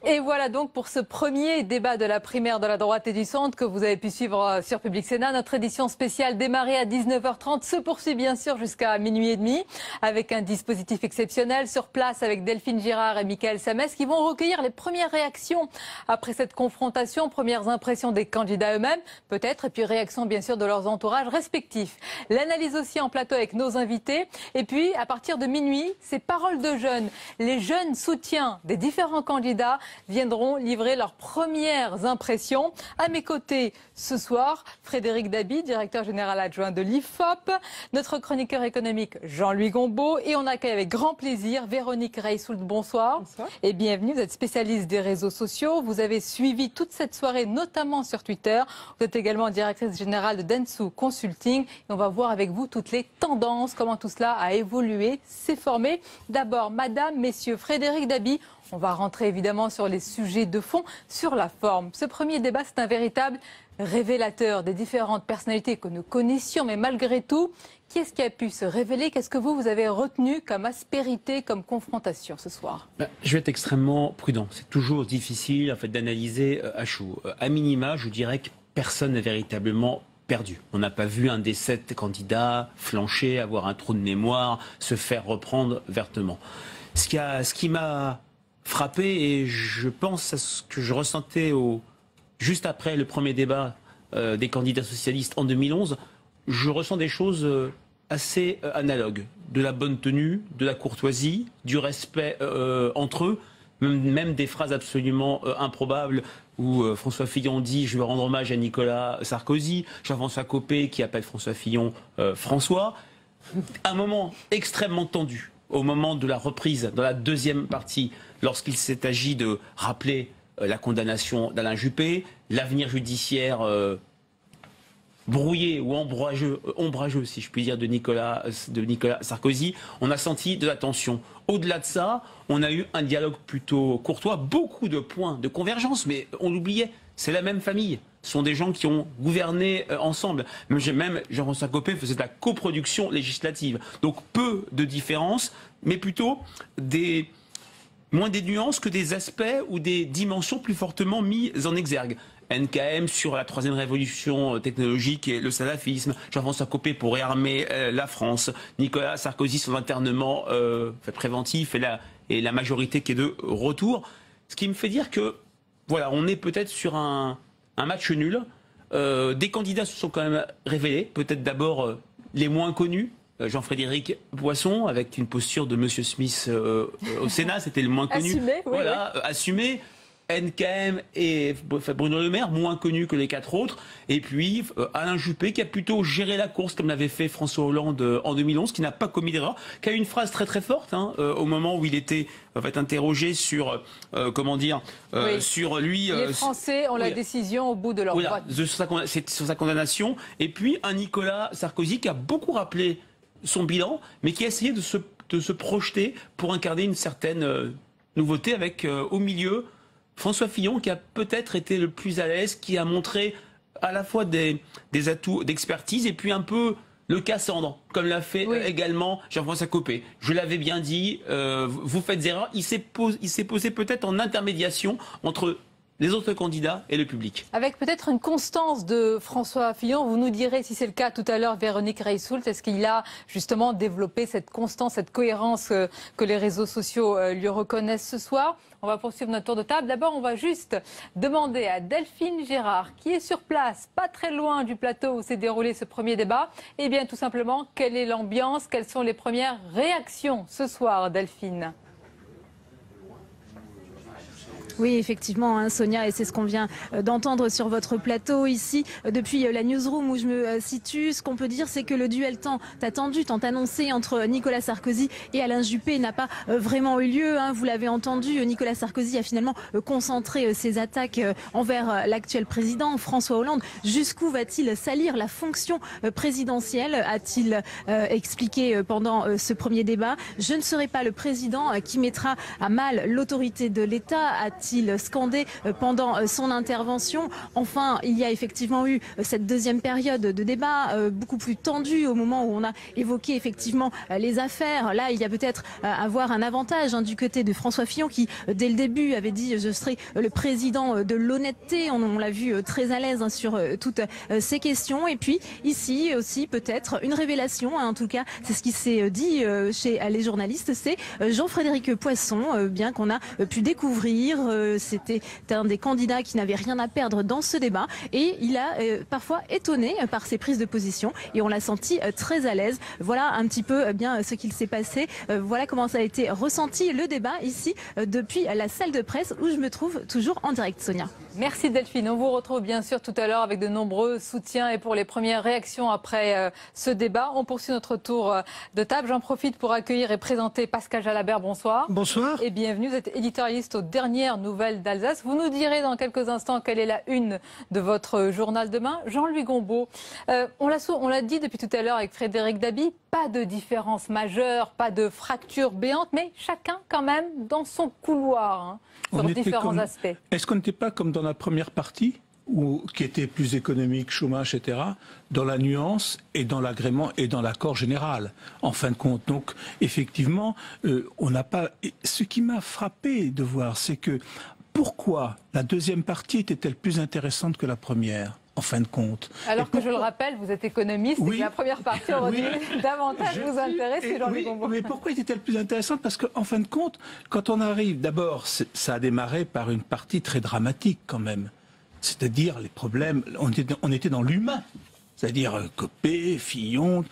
Et voilà donc pour ce premier débat de la primaire de la droite et du centre que vous avez pu suivre sur Public Sénat. Notre édition spéciale démarrée à 19h30 se poursuit bien sûr jusqu'à minuit et demi avec un dispositif exceptionnel sur place avec Delphine Girard et Mickaël Samès qui vont recueillir les premières réactions après cette confrontation, premières impressions des candidats eux-mêmes peut-être et puis réactions bien sûr de leurs entourages respectifs. L'analyse aussi en plateau avec nos invités et puis à partir de minuit, ces paroles de jeunes, les jeunes soutiens des différents candidats viendront livrer leurs premières impressions. À mes côtés ce soir, Frédéric Dabi, directeur général adjoint de l'IFOP, notre chroniqueur économique Jean-Louis Gombaud et on accueille avec grand plaisir Véronique Reissoult. Bonsoir. Bonsoir et bienvenue. Vous êtes spécialiste des réseaux sociaux. Vous avez suivi toute cette soirée, notamment sur Twitter. Vous êtes également directrice générale de Dentsu Consulting. Et on va voir avec vous toutes les tendances, comment tout cela a évolué, s'est formé. D'abord, madame, messieurs, Frédéric Dabi. On va rentrer évidemment sur les sujets de fond, sur la forme. Ce premier débat, c'est un véritable révélateur des différentes personnalités que nous connaissions, mais malgré tout, qui est-ce qui a pu se révéler? Qu'est-ce que vous avez retenu comme aspérité, comme confrontation ce soir? Je vais être extrêmement prudent. C'est toujours difficile en fait, d'analyser à chaud. À minima, je dirais que personne n'est véritablement perdu. On n'a pas vu un des 7 candidats flancher, avoir un trou de mémoire, se faire reprendre vertement. Ce qui m'a frappé, et je pense à ce que je ressentais juste après le premier débat des candidats socialistes en 2011, je ressens des choses assez analogues. De la bonne tenue, de la courtoisie, du respect entre eux, même des phrases absolument improbables où François Fillon dit « je veux rendre hommage à Nicolas Sarkozy », Jean-François Copé qui appelle François Fillon François. Un moment extrêmement tendu au moment de la reprise, dans la deuxième partie, lorsqu'il s'est agi de rappeler la condamnation d'Alain Juppé, l'avenir judiciaire brouillé ou ombrageux, si je puis dire, de Nicolas Sarkozy, on a senti de la tension. Au-delà de ça, on a eu un dialogue plutôt courtois, beaucoup de points de convergence, mais on l'oubliait, c'est la même famille. Ce sont des gens qui ont gouverné ensemble. Même Jean-François Copé faisait de la coproduction législative. Donc peu de différences, mais plutôt moins des nuances que des aspects ou des dimensions plus fortement mises en exergue. NKM sur la 3e révolution technologique et le salafisme, Jean-François Copé pour réarmer la France, Nicolas Sarkozy sur l'internement préventif et la majorité qui est de retour. Ce qui me fait dire que, voilà, on est peut-être sur un match nul. Des candidats se sont quand même révélés, peut-être d'abord les moins connus. Jean-Frédéric Poisson, avec une posture de Monsieur Smith au Sénat, c'était le moins connu. Assumé, oui, voilà, oui. Assumé. NKM et Bruno Le Maire, moins connus que les 4 autres. Et puis Alain Juppé, qui a plutôt géré la course, comme l'avait fait François Hollande en 2011, qui n'a pas commis d'erreur, qui a eu une phrase très très forte au moment où il était interrogé sur, oui. sur lui... Les Français ont la décision au bout de leur vote. Sur sa condamnation. Et puis un Nicolas Sarkozy qui a beaucoup rappelé son bilan, mais qui a essayé de se projeter pour incarner une certaine nouveauté avec au milieu François Fillon qui a peut-être été le plus à l'aise, qui a montré à la fois des atouts d'expertise et puis un peu le Cassandre, comme l'a fait également Jean-François Copé. Je l'avais bien dit, vous faites erreur. Il s'est posé peut-être en intermédiation entre les autres candidats et le public. Avec peut-être une constance de François Fillon, vous nous direz si c'est le cas tout à l'heure, Véronique Reissoult, est-ce qu'il a justement développé cette constance, cette cohérence que les réseaux sociaux lui reconnaissent ce soir? On va poursuivre notre tour de table. D'abord, on va juste demander à Delphine Girard, qui est sur place, pas très loin du plateau où s'est déroulé ce premier débat, eh bien tout simplement, quelle est l'ambiance, quelles sont les premières réactions ce soir, Delphine? Oui, effectivement, hein, Sonia, et c'est ce qu'on vient d'entendre sur votre plateau ici, depuis la newsroom où je me situe. Ce qu'on peut dire, c'est que le duel tant attendu, tant annoncé entre Nicolas Sarkozy et Alain Juppé n'a pas vraiment eu lieu. Hein. Vous l'avez entendu, Nicolas Sarkozy a finalement concentré ses attaques envers l'actuel président, François Hollande. Jusqu'où va-t-il salir la fonction présidentielle, a-t-il expliqué pendant ce premier débat. Je ne serai pas le président qui mettra à mal l'autorité de l'État, a-t-il a-t-il scandé pendant son intervention. Enfin, il y a effectivement eu cette deuxième période de débat beaucoup plus tendue au moment où on a évoqué effectivement les affaires. Là, il y a peut-être à voir un avantage du côté de François Fillon qui, dès le début, avait dit « je serai le président de l'honnêteté ». On l'a vu très à l'aise sur toutes ces questions. Et puis ici aussi, peut-être une révélation, en tout cas, c'est ce qui s'est dit chez les journalistes, c'est Jean-Frédéric Poisson, bien qu'on a pu découvrir. C'était un des candidats qui n'avait rien à perdre dans ce débat et il a parfois étonné par ses prises de position et on l'a senti très à l'aise. Voilà un petit peu bien ce qu'il s'est passé. Voilà comment ça a été ressenti le débat ici depuis la salle de presse où je me trouve toujours en direct, Sonia. Merci Delphine. On vous retrouve bien sûr tout à l'heure avec de nombreux soutiens et pour les premières réactions après ce débat. On poursuit notre tour de table. J'en profite pour accueillir et présenter Pascal Jalabert. Bonsoir. Bonsoir. Et bienvenue. Vous êtes éditorialiste aux dernières nouvelles d'Alsace. Vous nous direz dans quelques instants quelle est la une de votre journal demain. Jean-Louis Gombault, on l'a dit depuis tout à l'heure avec Frédéric Dabi, pas de différence majeure, pas de fracture béante, mais chacun quand même dans son couloir sur différents aspects. Est-ce qu'on n'était pas comme dans la première partie qui était plus économique, chômage, etc., dans la nuance et dans l'agrément et dans l'accord général, en fin de compte. Donc, effectivement, on n'a pas... Ce qui m'a frappé de voir, c'est que pourquoi la deuxième partie était-elle plus intéressante que la première ? En fin de compte. Alors que je le rappelle, vous êtes économiste et que la première partie aurait dû davantage vous intéresser, Jean-Louis Gombault. Mais pourquoi était-elle plus intéressante ? Parce qu'en fin de compte, quand on arrive, d'abord, ça a démarré par une partie très dramatique quand même. C'est-à-dire les problèmes, on était dans l'humain. C'est-à-dire Copé, Fillon,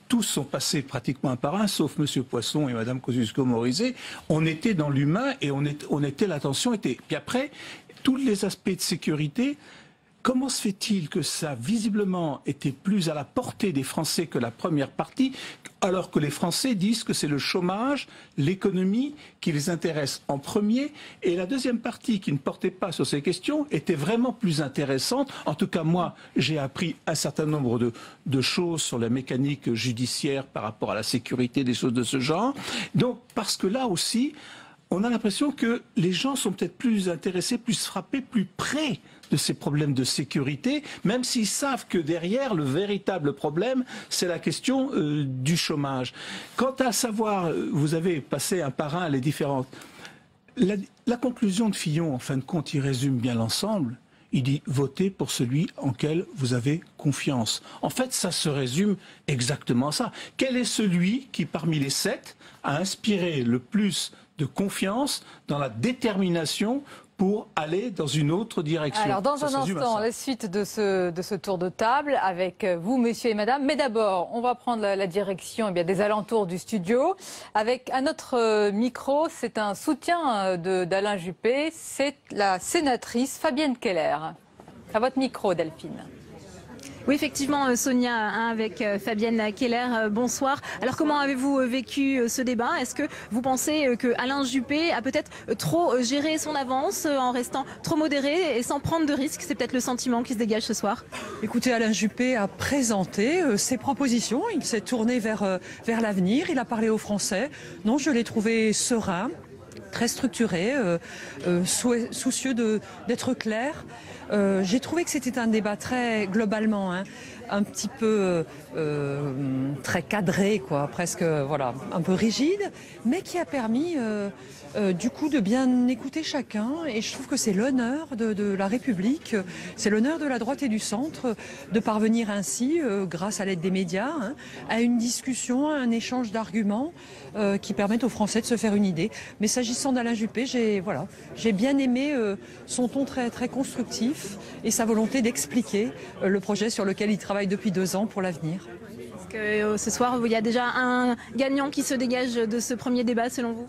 tous sont passés pratiquement un par un, sauf M. Poisson et Mme Kosciusko-Morizet. On était dans l'humain et l'attention était... Puis après, tous les aspects de sécurité... Comment se fait-il que ça, visiblement, était plus à la portée des Français que la première partie, alors que les Français disent que c'est le chômage, l'économie qui les intéresse en premier, et la deuxième partie, qui ne portait pas sur ces questions, était vraiment plus intéressante. En tout cas, moi, j'ai appris un certain nombre de choses sur la mécanique judiciaire par rapport à la sécurité, des choses de ce genre. Donc, parce que là aussi, on a l'impression que les gens sont peut-être plus intéressés, plus frappés, plus près de ces problèmes de sécurité, même s'ils savent que derrière, le véritable problème, c'est la question du chômage. Quant à savoir, vous avez passé un par un les différentes... La conclusion de Fillon, en fin de compte, il résume bien l'ensemble. Il dit « votez pour celui en quel vous avez confiance ». En fait, ça se résume exactement à ça. Quel est celui qui, parmi les 7, a inspiré le plus de confiance dans la détermination pour aller dans une autre direction. Alors, dans un instant, la suite de ce tour de table avec vous, messieurs et madame. Mais d'abord, on va prendre la direction des alentours du studio. Avec à notre micro, c'est un soutien d'Alain Juppé, c'est la sénatrice Fabienne Keller. À votre micro, Delphine. Oui, effectivement, Sonia, avec Fabienne Keller, bonsoir. Alors, comment avez-vous vécu ce débat ? Est-ce que vous pensez que Alain Juppé a peut-être trop géré son avance en restant trop modéré et sans prendre de risques ? C'est peut-être le sentiment qui se dégage ce soir. Écoutez, Alain Juppé a présenté ses propositions. Il s'est tourné vers l'avenir. Il a parlé aux Français. Non, je l'ai trouvé serein, très structuré, soucieux d'être clair. J'ai trouvé que c'était un débat très globalement, un petit peu très cadré, quoi, presque voilà, un peu rigide, mais qui a permis du coup de bien écouter chacun. Et je trouve que c'est l'honneur de la République, c'est l'honneur de la droite et du centre de parvenir ainsi, grâce à l'aide des médias, à une discussion, à un échange d'arguments qui permettent aux Français de se faire une idée. Mais s'agissant d'Alain Juppé, j'ai bien aimé son ton très, très constructif et sa volonté d'expliquer le projet sur lequel il travaille depuis 2 ans pour l'avenir. Est-ce que ce soir, il y a déjà un gagnant qui se dégage de ce premier débat, selon vous ?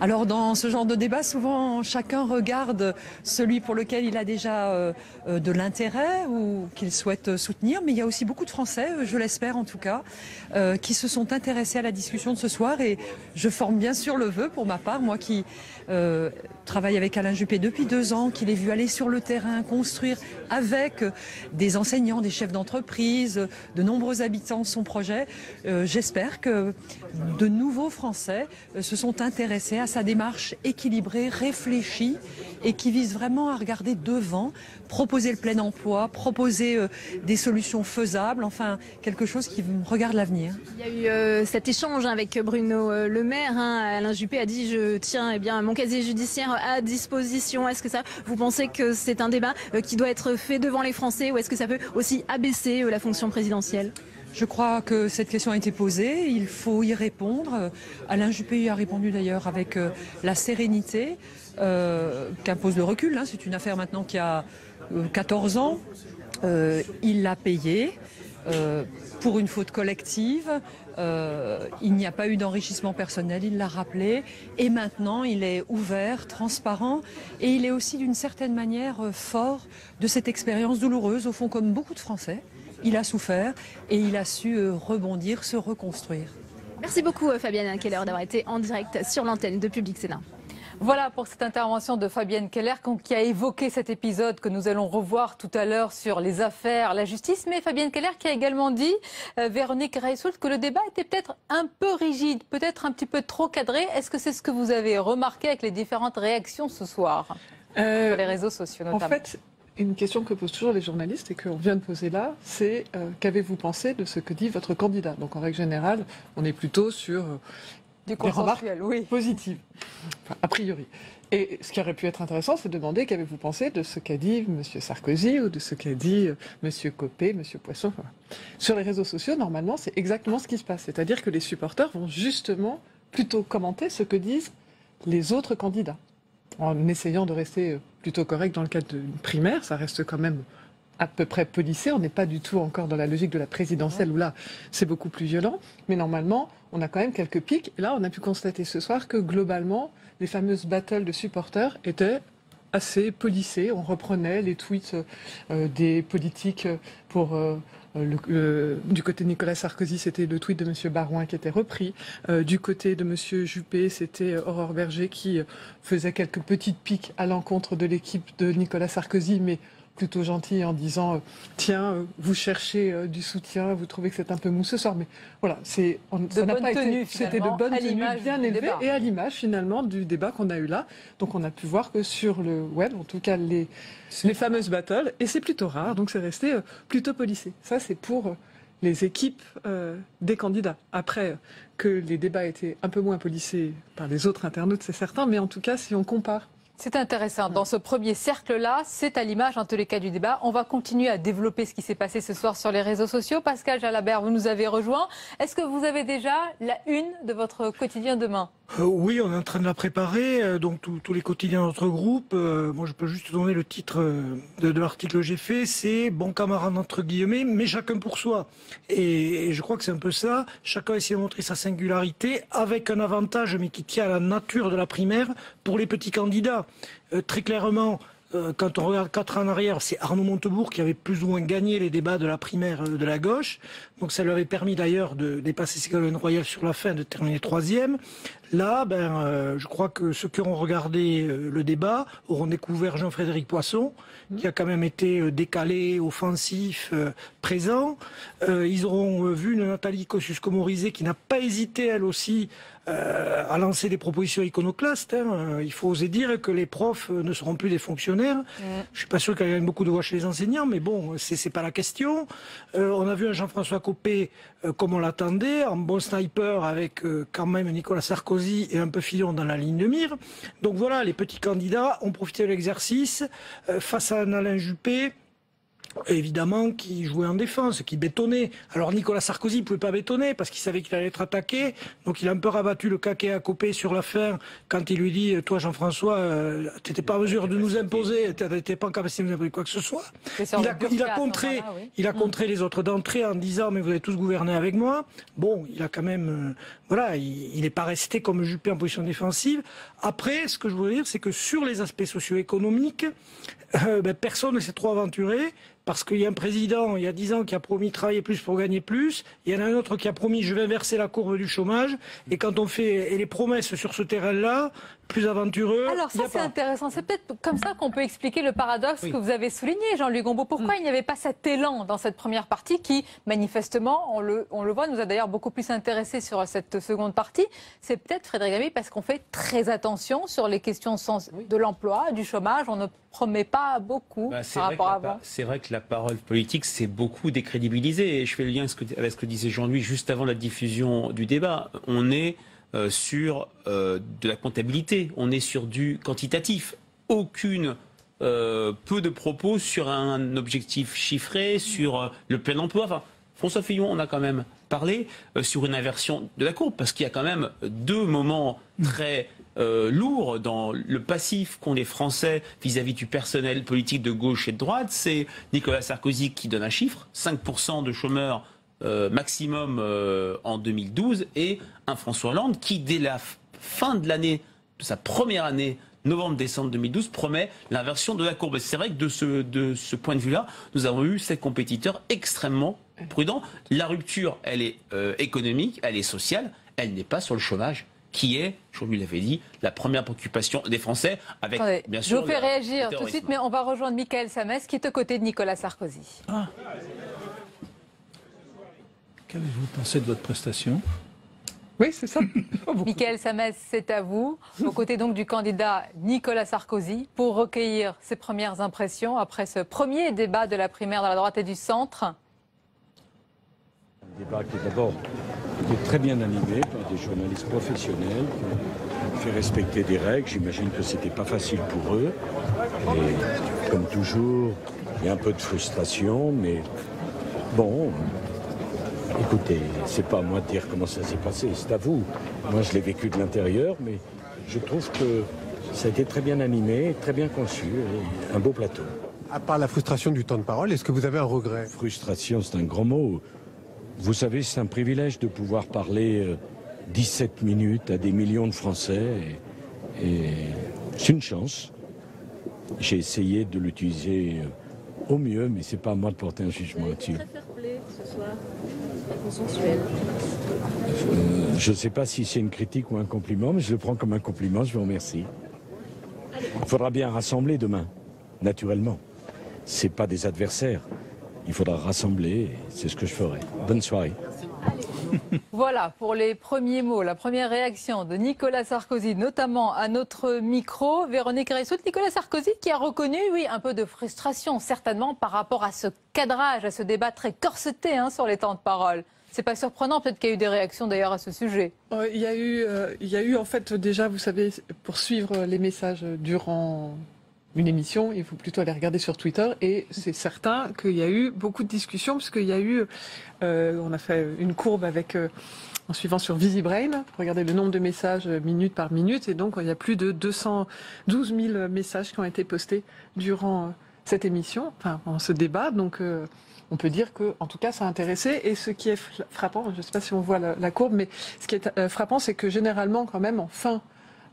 Alors, dans ce genre de débat, souvent, chacun regarde celui pour lequel il a déjà de l'intérêt ou qu'il souhaite soutenir. Mais il y a aussi beaucoup de Français, je l'espère en tout cas, qui se sont intéressés à la discussion de ce soir. Et je forme bien sûr le vœu pour ma part, moi qui travaille avec Alain Juppé depuis 2 ans, qui l'ai vu aller sur le terrain, construire avec des enseignants, des chefs d'entreprise, de nombreux habitants son projet. J'espère que de nouveaux Français se sont intéressés m'intéressait à sa démarche équilibrée, réfléchie et qui vise vraiment à regarder devant, proposer le plein emploi, proposer des solutions faisables, enfin quelque chose qui regarde l'avenir. Il y a eu cet échange avec Bruno Le Maire. Alain Juppé a dit je tiens mon casier judiciaire à disposition. Est-ce que vous pensez que c'est un débat qui doit être fait devant les Français ou est-ce que ça peut aussi abaisser la fonction présidentielle ? Je crois que cette question a été posée, il faut y répondre. Alain Juppé y a répondu d'ailleurs avec la sérénité qu'impose le recul. C'est une affaire maintenant qui a 14 ans. Il l'a payé pour une faute collective. Il n'y a pas eu d'enrichissement personnel, il l'a rappelé. Et maintenant, il est ouvert, transparent. Et il est aussi d'une certaine manière fort de cette expérience douloureuse, au fond comme beaucoup de Français. Il a souffert et il a su rebondir, se reconstruire. Merci beaucoup Fabienne Keller d'avoir été en direct sur l'antenne de Public Sénat. Voilà pour cette intervention de Fabienne Keller qui a évoqué cet épisode que nous allons revoir tout à l'heure sur les affaires, la justice. Mais Fabienne Keller qui a également dit, Véronique Reissoult, que le débat était peut-être un peu rigide, peut-être un petit peu trop cadré. Est-ce que c'est ce que vous avez remarqué avec les différentes réactions ce soir sur les réseaux sociaux notamment? En fait, une question que posent toujours les journalistes et qu'on vient de poser là, c'est qu'avez-vous pensé de ce que dit votre candidat? Donc en règle générale, on est plutôt sur des remarques positives, enfin, a priori. Et ce qui aurait pu être intéressant, c'est de demander qu'avez-vous pensé de ce qu'a dit M. Sarkozy ou de ce qu'a dit M. Copé, M. Poisson. Voilà. Sur les réseaux sociaux, normalement, c'est exactement ce qui se passe. C'est-à-dire que les supporters vont justement plutôt commenter ce que disent les autres candidats, en essayant de rester plutôt correct dans le cadre d'une primaire. Ça reste quand même à peu près policé. On n'est pas du tout encore dans la logique de la présidentielle où là, c'est beaucoup plus violent. Mais normalement, on a quand même quelques pics. Et là, on a pu constater ce soir que globalement, les fameuses battles de supporters étaient assez policées. On reprenait les tweets des politiques pour... du côté de Nicolas Sarkozy, c'était le tweet de M. Barouin qui était repris. Du côté de M. Juppé, c'était Aurore Berger qui faisait quelques petites piques à l'encontre de l'équipe de Nicolas Sarkozy, mais plutôt gentil en disant tiens, vous cherchez du soutien, vous trouvez que c'est un peu mou ce soir. Mais voilà, c'était de bonne tenue, bien élevée, et à l'image finalement du débat qu'on a eu là. Donc on a pu voir que sur le web, en tout cas les fameuses battles, et c'est plutôt rare, donc c'est resté plutôt policé. Ça c'est pour les équipes des candidats. Après, que les débats étaient un peu moins policés par les autres internautes, c'est certain, mais en tout cas si on compare. C'est intéressant. Dans ce premier cercle-là, c'est à l'image, en tous les cas, du débat. On va continuer à développer ce qui s'est passé ce soir sur les réseaux sociaux. Pascal Jalabert, vous nous avez rejoint. Est-ce que vous avez déjà la une de votre quotidien demain? Oui, on est en train de la préparer. Donc tous les quotidiens de notre groupe. Moi, je peux juste donner le titre de l'article que j'ai fait. C'est « Bon camarade » entre guillemets, mais chacun pour soi. Et je crois que c'est un peu ça. Chacun essaie de montrer sa singularité avec un avantage, mais qui tient à la nature de la primaire pour les petits candidats. Très clairement, quand on regarde 4 ans en arrière, c'est Arnaud Montebourg qui avait plus ou moins gagné les débats de la primaire de la gauche. Donc ça leur avait permis d'ailleurs de dépasser Ségolène Royal sur la fin, de terminer 3e. Là, je crois que ceux qui auront regardé le débat auront découvert Jean-Frédéric Poisson, qui a quand même été décalé, offensif, présent. Ils auront vu une Nathalie Kosciusko-Morizet qui n'a pas hésité, elle aussi, à lancer des propositions iconoclastes. Il faut oser dire que les profs ne seront plus des fonctionnaires. Je suis pas sûr qu'il y ait beaucoup de voix chez les enseignants, mais bon, c'est pas la question. On a vu un Jean-François Copé comme on l'attendait, en bon sniper avec quand même Nicolas Sarkozy et un peu Fillon dans la ligne de mire. Donc voilà, les petits candidats ont profité de l'exercice face à un Alain Juppé, évidemment, qui jouait en défense, qui bétonnait. Alors Nicolas Sarkozy ne pouvait pas bétonner parce qu'il savait qu'il allait être attaqué, donc il a un peu rabattu le caquet à Copé sur la fin quand il lui dit « Toi Jean-François, tu n'étais pas en mesure de nous imposer, tu n'étais pas en capacité de nous imposer quoi que ce soit ». Il a contré les autres d'entrée en disant « Mais vous avez tous gouverné avec moi ». Bon, il a quand même... voilà, il n'est pas resté comme Juppé en position défensive. Après, ce que je veux dire, c'est que sur les aspects socio-économiques, personne ne s'est trop aventuré. parce qu'il y a un président, il y a 10 ans, qui a promis travailler plus pour gagner plus. Il y en a un autre qui a promis je vais inverser la courbe du chômage. Et quand on fait les promesses sur ce terrain-là, plus aventureux. Alors ça c'est intéressant, c'est peut-être comme ça qu'on peut expliquer le paradoxe que vous avez souligné, Jean-Louis Gombault. Pourquoi il n'y avait pas cet élan dans cette première partie qui, manifestement, on le voit, nous a d'ailleurs beaucoup plus intéressés sur cette seconde partie. C'est peut-être, Frédéric Lamy, parce qu'on fait très attention sur les questions de l'emploi, du chômage. On ne promet pas beaucoup par rapport à avant. C'est vrai que la parole politique s'est beaucoup décrédibilisée. Et je fais le lien avec ce que disait Jean-Louis juste avant la diffusion du débat. On est sur de la comptabilité, on est sur du quantitatif. Peu de propos sur un objectif chiffré, sur le plein emploi. Enfin, François Fillon, on a quand même parlé sur une inversion de la courbe, parce qu'il y a quand même deux moments très lourds dans le passif qu'ont les Français vis-à-vis du personnel politique de gauche et de droite. C'est Nicolas Sarkozy qui donne un chiffre, 5% de chômeurs maximum en 2012, et un François Hollande qui, dès la fin de l'année, de sa première année, novembre-décembre 2012, promet l'inversion de la courbe. C'est vrai que de ce point de vue-là, nous avons eu ces compétiteurs extrêmement prudents. La rupture, elle est économique, elle est sociale, elle n'est pas sur le chômage, qui est, je vous l'avais dit, la première préoccupation des Français, avec bien sûr. Je vous fais réagir tout de suite, mais on va rejoindre Michael Samès, qui est aux côtés de Nicolas Sarkozy. Qu'avez-vous pensé de votre prestation? Oui, c'est ça. Michael Samès, c'est à vous, aux côtés donc du candidat Nicolas Sarkozy, pour recueillir ses premières impressions après ce premier débat de la primaire de la droite et du centre. Un débat qui d'abord était très bien animé par des journalistes professionnels qui ont fait respecter des règles. J'imagine que c'était pas facile pour eux. Et comme toujours, il y a un peu de frustration, mais bon. Écoutez, c'est pas à moi de dire comment ça s'est passé, c'est à vous. Moi, je l'ai vécu de l'intérieur, mais je trouve que ça a été très bien animé, très bien conçu, et un beau plateau. À part la frustration du temps de parole, est-ce que vous avez un regret? Frustration, c'est un grand mot. Vous savez, c'est un privilège de pouvoir parler 17 minutes à des millions de Français, et c'est une chance. J'ai essayé de l'utiliser au mieux, mais c'est pas à moi de porter un jugement là-dessus. Très fair-play ce soir. Consensuel. Je ne sais pas si c'est une critique ou un compliment, mais je le prends comme un compliment, je vous remercie. Il faudra bien rassembler demain, naturellement. Ce n'est pas des adversaires. Il faudra rassembler, c'est ce que je ferai. Bonne soirée. Voilà pour les premiers mots, la première réaction de Nicolas Sarkozy, notamment à notre micro. Véronique Reissout, Nicolas Sarkozy qui a reconnu, oui, un peu de frustration, certainement, par rapport à ce cadrage, à ce débat très corseté sur les temps de parole. C'est pas surprenant, peut-être qu'il y a eu des réactions d'ailleurs à ce sujet. Il y a eu en fait déjà, vous savez, pour suivre les messages durant une émission, il faut plutôt aller regarder sur Twitter, et c'est certain qu'il y a eu beaucoup de discussions, parce qu'il y a eu, on a fait une courbe avec, en suivant sur VisiBrain, regardez le nombre de messages minute par minute, et donc il y a plus de 212 000 messages qui ont été postés durant cette émission, enfin en ce débat, donc on peut dire que, en tout cas, ça a intéressé. Et ce qui est frappant, je ne sais pas si on voit la courbe, mais ce qui est frappant, c'est que généralement, quand même, en fin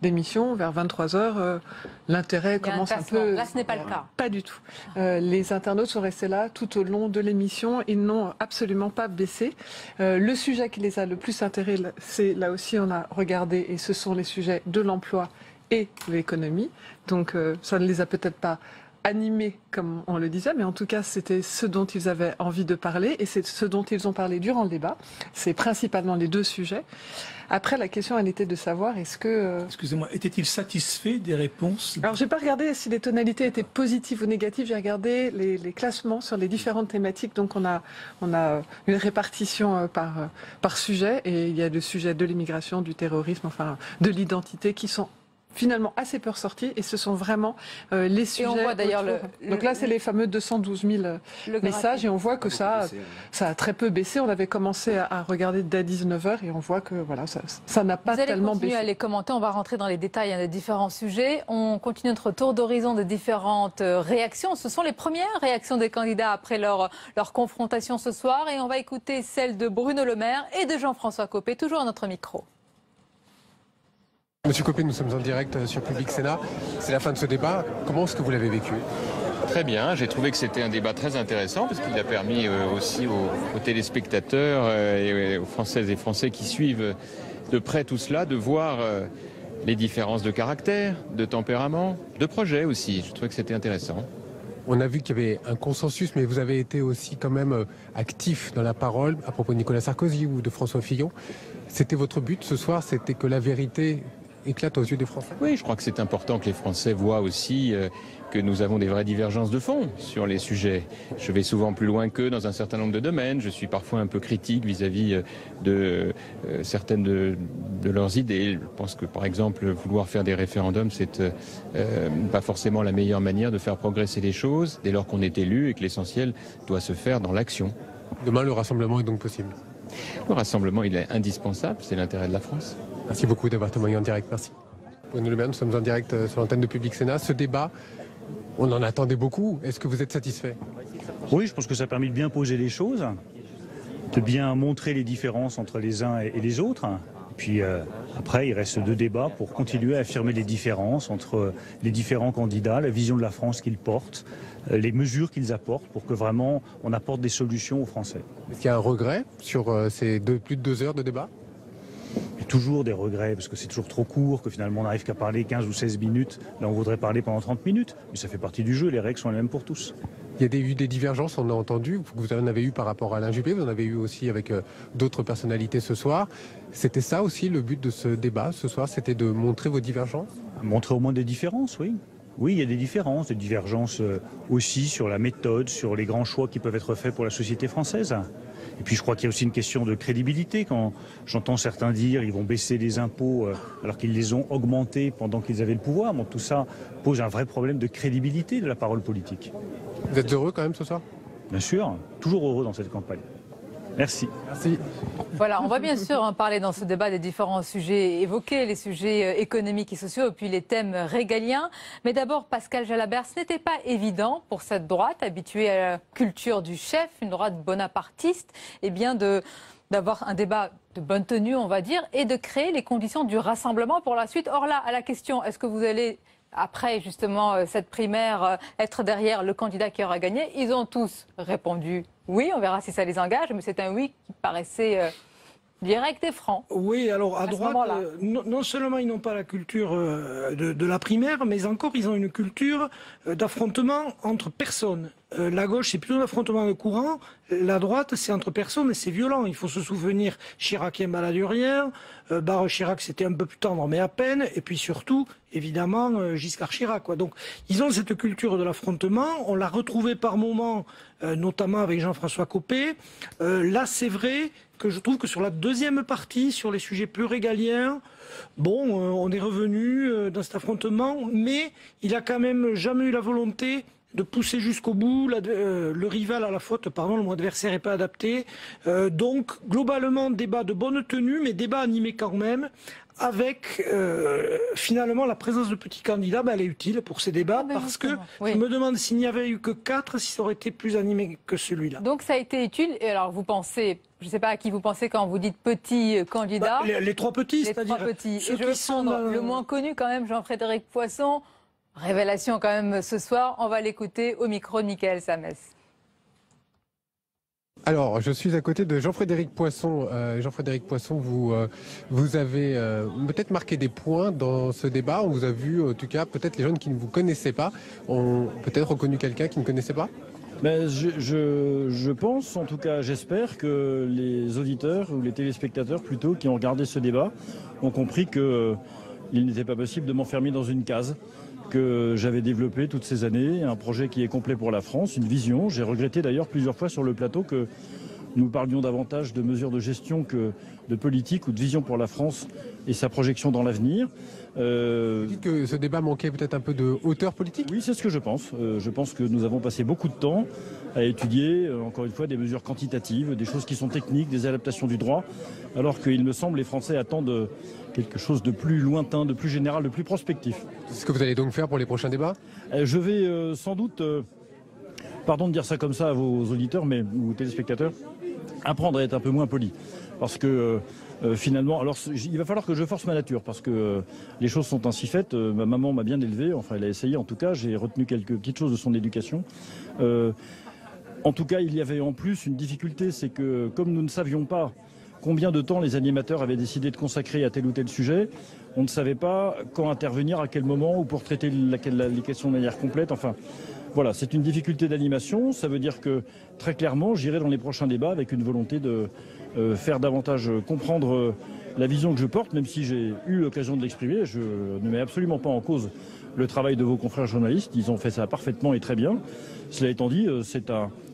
d'émission, vers 23h, l'intérêt commence un peu... Là, ce n'est pas le cas. Pas du tout. Les internautes sont restés là tout au long de l'émission. Ils n'ont absolument pas baissé. Le sujet qui les a le plus intéressés, là aussi, on a regardé, et ce sont les sujets de l'emploi et de l'économie. Donc, ça ne les a peut-être pas animés, comme on le disait, mais en tout cas, c'était ce dont ils avaient envie de parler, et c'est ce dont ils ont parlé durant le débat. C'est principalement les deux sujets. Après, la question, elle était de savoir, est-ce que... Excusez-moi, était-il satisfait des réponses? Alors, j'ai pas regardé si les tonalités étaient positives ou négatives. J'ai regardé les classements sur les différentes thématiques. Donc, on a une répartition par sujet, et il y a le sujet de l'immigration, du terrorisme, enfin, de l'identité, qui sont finalement assez peu ressortis, et ce sont vraiment les sujets. Et on voit d'ailleurs donc là, c'est les fameux 212 000 messages, et on voit que ça a très peu baissé. On avait commencé à regarder dès 19h, et on voit que voilà, ça n'a pas tellement baissé. Vous allez continuer à les commenter, on va rentrer dans les détails des différents sujets. On continue notre tour d'horizon des différentes réactions. Ce sont les premières réactions des candidats après leur confrontation ce soir, et on va écouter celle de Bruno Le Maire et de Jean-François Copé, toujours à notre micro. Monsieur Copé, nous sommes en direct sur Public Sénat. C'est la fin de ce débat. Comment est-ce que vous l'avez vécu? très bien. J'ai trouvé que c'était un débat très intéressant parce qu'il a permis aussi aux téléspectateurs et aux Françaises et Français qui suivent de près tout cela de voir les différences de caractère, de tempérament, de projet aussi. Je trouvais que c'était intéressant. On a vu qu'il y avait un consensus, mais vous avez été aussi quand même actif dans la parole à propos de Nicolas Sarkozy ou de François Fillon. C'était votre but ce soir, c'était que la vérité éclate aux yeux des Français? Oui, je crois que c'est important que les Français voient aussi que nous avons des vraies divergences de fond sur les sujets. Je vais souvent plus loin qu'eux dans un certain nombre de domaines. Je suis parfois un peu critique vis-à-vis de certaines de leurs idées. Je pense que, par exemple, vouloir faire des référendums, c'est pas forcément la meilleure manière de faire progresser les choses dès lors qu'on est élu et que l'essentiel doit se faire dans l'action. Demain, le rassemblement est donc possible? Le rassemblement, il est indispensable. C'est l'intérêt de la France. Merci beaucoup d'avoir témoigné en direct. Merci. Bruno Le Maire, nous sommes en direct sur l'antenne de Public Sénat. Ce débat, on en attendait beaucoup. Est-ce que vous êtes satisfait? Oui, je pense que ça a permis de bien poser les choses, de bien montrer les différences entre les uns et les autres. Et puis après, il reste 2 débats pour continuer à affirmer les différences entre les différents candidats, la vision de la France qu'ils portent, les mesures qu'ils apportent pour que vraiment on apporte des solutions aux Français. Est-ce qu'il y a un regret sur ces plus de 2 heures de débat? Il y a toujours des regrets, parce que c'est toujours trop court, que finalement on n'arrive qu'à parler 15 ou 16 minutes. Là, on voudrait parler pendant 30 minutes, mais ça fait partie du jeu, les règles sont les mêmes pour tous. Il y a eu des divergences, on a entendu, vous en avez eu par rapport à Alain Juppé, vous en avez eu aussi avec d'autres personnalités ce soir. C'était ça aussi le but de ce débat ce soir, c'était de montrer vos divergences? Montrer au moins des différences, oui. Oui, il y a des divergences aussi sur la méthode, sur les grands choix qui peuvent être faits pour la société française. Et puis je crois qu'il y a aussi une question de crédibilité. Quand j'entends certains dire qu'ils vont baisser les impôts alors qu'ils les ont augmentés pendant qu'ils avaient le pouvoir, bon, tout ça pose un vrai problème de crédibilité de la parole politique. Vous êtes heureux quand même ce soir? Bien sûr, toujours heureux dans cette campagne. Merci. Merci. Voilà, on va bien sûr parler dans ce débat des différents sujets évoqués, les sujets économiques et sociaux, et puis les thèmes régaliens. Mais d'abord, Pascal Jalabert, ce n'était pas évident pour cette droite, habituée à la culture du chef, une droite bonapartiste, eh bien d'avoir un débat de bonne tenue, on va dire, et de créer les conditions du rassemblement pour la suite. Or là, à la question, est-ce que vous allez, après justement cette primaire, être derrière le candidat qui aura gagné, ils ont tous répondu oui, on verra si ça les engage, mais c'est un oui qui paraissait direct et franc. Oui, alors à droite, non seulement ils n'ont pas la culture de la primaire, mais encore ils ont une culture d'affrontement entre personnes. La gauche, c'est plutôt l'affrontement de courant. La droite, c'est entre personnes et c'est violent. Il faut se souvenir chiracien baladurien, Barre Chirac, c'était un peu plus tendre, mais à peine. Et puis surtout, évidemment, Giscard Chirac, quoi. Donc, ils ont cette culture de l'affrontement. On l'a retrouvée par moments, notamment avec Jean-François Copé. Là, c'est vrai que je trouve que sur la deuxième partie, sur les sujets plus régaliens, bon, on est revenu dans cet affrontement, mais il a quand même jamais eu la volonté de pousser jusqu'au bout le rival à la faute, pardon, le mot adversaire n'est pas adapté. Donc, globalement, débat de bonne tenue, mais débat animé quand même, avec finalement la présence de petits candidats, elle est utile pour ces débats, parce que je me demande s'il n'y avait eu que 4, si ça aurait été plus animé que celui-là. Donc ça a été utile, et alors vous pensez, je ne sais pas à qui vous pensez quand vous dites petits candidats. Les 3 petits, c'est-à-dire ceux qui sont le moins connu quand même, Jean-Frédéric Poisson. Révélation quand même ce soir, on va l'écouter au micro de Mickaël Samès. Alors, je suis à côté de Jean-Frédéric Poisson. Jean-Frédéric Poisson, vous avez peut-être marqué des points dans ce débat. On vous a vu, en tout cas, peut-être les gens qui ne vous connaissaient pas ont peut-être reconnu quelqu'un qui ne connaissait pas. Ben, je pense, en tout cas j'espère que les auditeurs ou les téléspectateurs plutôt qui ont regardé ce débat ont compris qu'il n'était pas possible de m'enfermer dans une case, que j'avais développé toutes ces années, un projet qui est complet pour la France, une vision. J'ai regretté d'ailleurs plusieurs fois sur le plateau que nous parlions davantage de mesures de gestion que de politique ou de vision pour la France et sa projection dans l'avenir. Vous dites que ce débat manquait peut-être un peu de hauteur politique ? Oui, c'est ce que je pense. Je pense que nous avons passé beaucoup de temps à étudier, encore une fois, des mesures quantitatives, des choses qui sont techniques, des adaptations du droit, alors qu'il me semble les Français attendent quelque chose de plus lointain, de plus général, de plus prospectif. C'est ce que vous allez donc faire pour les prochains débats ? Je vais sans doute, pardon de dire ça comme ça à vos auditeurs ou téléspectateurs, apprendre à être un peu moins poli. parce que finalement, alors il va falloir que je force ma nature, parce que les choses sont ainsi faites. Ma maman m'a bien élevé, enfin elle a essayé en tout cas, j'ai retenu quelques petites choses de son éducation. En tout cas, il y avait en plus une difficulté, c'est que comme nous ne savions pas combien de temps les animateurs avaient décidé de consacrer à tel ou tel sujet, on ne savait pas quand intervenir, à quel moment, ou pour traiter les questions de manière complète. Enfin, voilà, c'est une difficulté d'animation. Ça veut dire que, très clairement, j'irai dans les prochains débats avec une volonté de faire davantage comprendre la vision que je porte, même si j'ai eu l'occasion de l'exprimer. Je ne mets absolument pas en cause le travail de vos confrères journalistes. Ils ont fait ça parfaitement et très bien. Cela étant dit,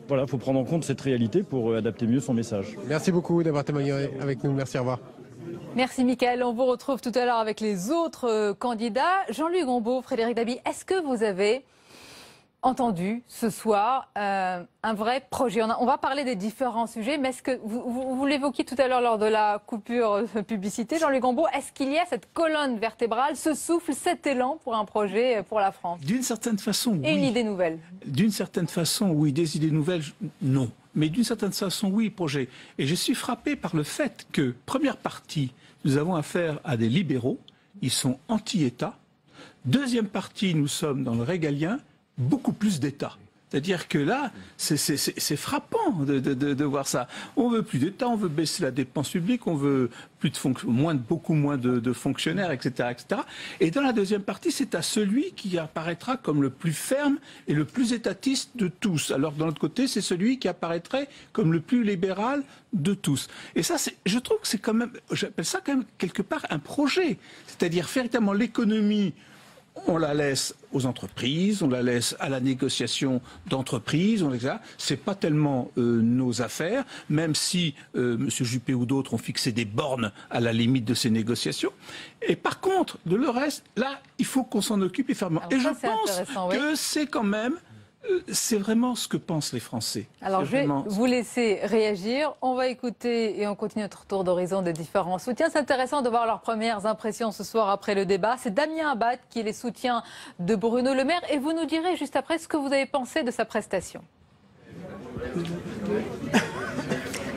voilà, faut prendre en compte cette réalité pour adapter mieux son message. Merci beaucoup d'avoir témoigné avec nous. Merci, au revoir. Merci Mickaël. On vous retrouve tout à l'heure avec les autres candidats. Jean-Luc Gombault, Frédéric Dabi, est-ce que vous avez entendu ce soir un vrai projet? On va parler des différents sujets, mais est-ce que vous l'évoquiez tout à l'heure lors de la coupure publicité, Jean-Luc Gombault, est-ce qu'il y a cette colonne vertébrale, ce souffle, cet élan pour un projet pour la France? D'une certaine façon, oui. Et une idée nouvelle? D'une certaine façon, oui. Des idées nouvelles, non. Mais d'une certaine façon, oui, projet. Et je suis frappé par le fait que, première partie, nous avons affaire à des libéraux, ils sont anti-État. Deuxième partie, nous sommes dans le régalien, beaucoup plus d'État. C'est-à-dire que là, c'est frappant de voir ça. On veut plus d'État, on veut baisser la dépense publique, on veut beaucoup moins de fonctionnaires, etc., etc. Et dans la deuxième partie, c'est à celui qui apparaîtra comme le plus ferme et le plus étatiste de tous. Alors de l'autre côté, c'est celui qui apparaîtrait comme le plus libéral de tous. Et ça, je trouve que c'est quand même, j'appelle ça quand même quelque part un projet. C'est-à-dire véritablement l'économie, on la laisse aux entreprises, on la laisse à la négociation d'entreprises, c'est pas tellement nos affaires, même si M. Juppé ou d'autres ont fixé des bornes à la limite de ces négociations. Et par contre, de le reste, là, il faut qu'on s'en occupe et fermement. Et je pense que c'est quand même... c'est vraiment ce que pensent les Français. Alors je vais vous laisser réagir. On va écouter et on continue notre tour d'horizon des différents soutiens. C'est intéressant de voir leurs premières impressions ce soir après le débat. C'est Damien Abad qui est le soutien de Bruno Le Maire. Et vous nous direz juste après ce que vous avez pensé de sa prestation.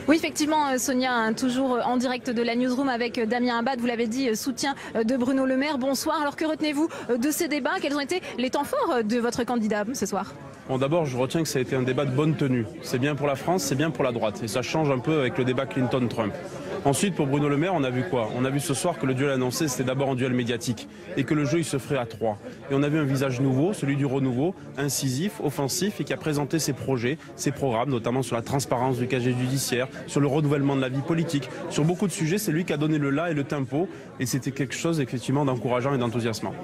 Oui, effectivement, Sonia, toujours en direct de la Newsroom avec Damien Abad. Vous l'avez dit, soutien de Bruno Le Maire. Bonsoir. Alors que retenez-vous de ces débats? Quels ont été les temps forts de votre candidat ce soir? Bon, d'abord, je retiens que ça a été un débat de bonne tenue. C'est bien pour la France, c'est bien pour la droite. Et ça change un peu avec le débat Clinton-Trump. Ensuite, pour Bruno Le Maire, on a vu quoi? On a vu ce soir que le duel annoncé, c'était d'abord un duel médiatique. Et que le jeu, il se ferait à 3. Et on a vu un visage nouveau, celui du renouveau, incisif, offensif, et qui a présenté ses projets, ses programmes, notamment sur la transparence du casier judiciaire, sur le renouvellement de la vie politique. Sur beaucoup de sujets, c'est lui qui a donné le là et le tempo. Et c'était quelque chose, effectivement, d'encourageant et d'enthousiasmant.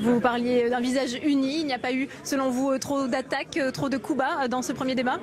Vous parliez d'un visage uni. Il n'y a pas eu, selon vous, trop d'attaques, trop de coups bas dans ce premier débat?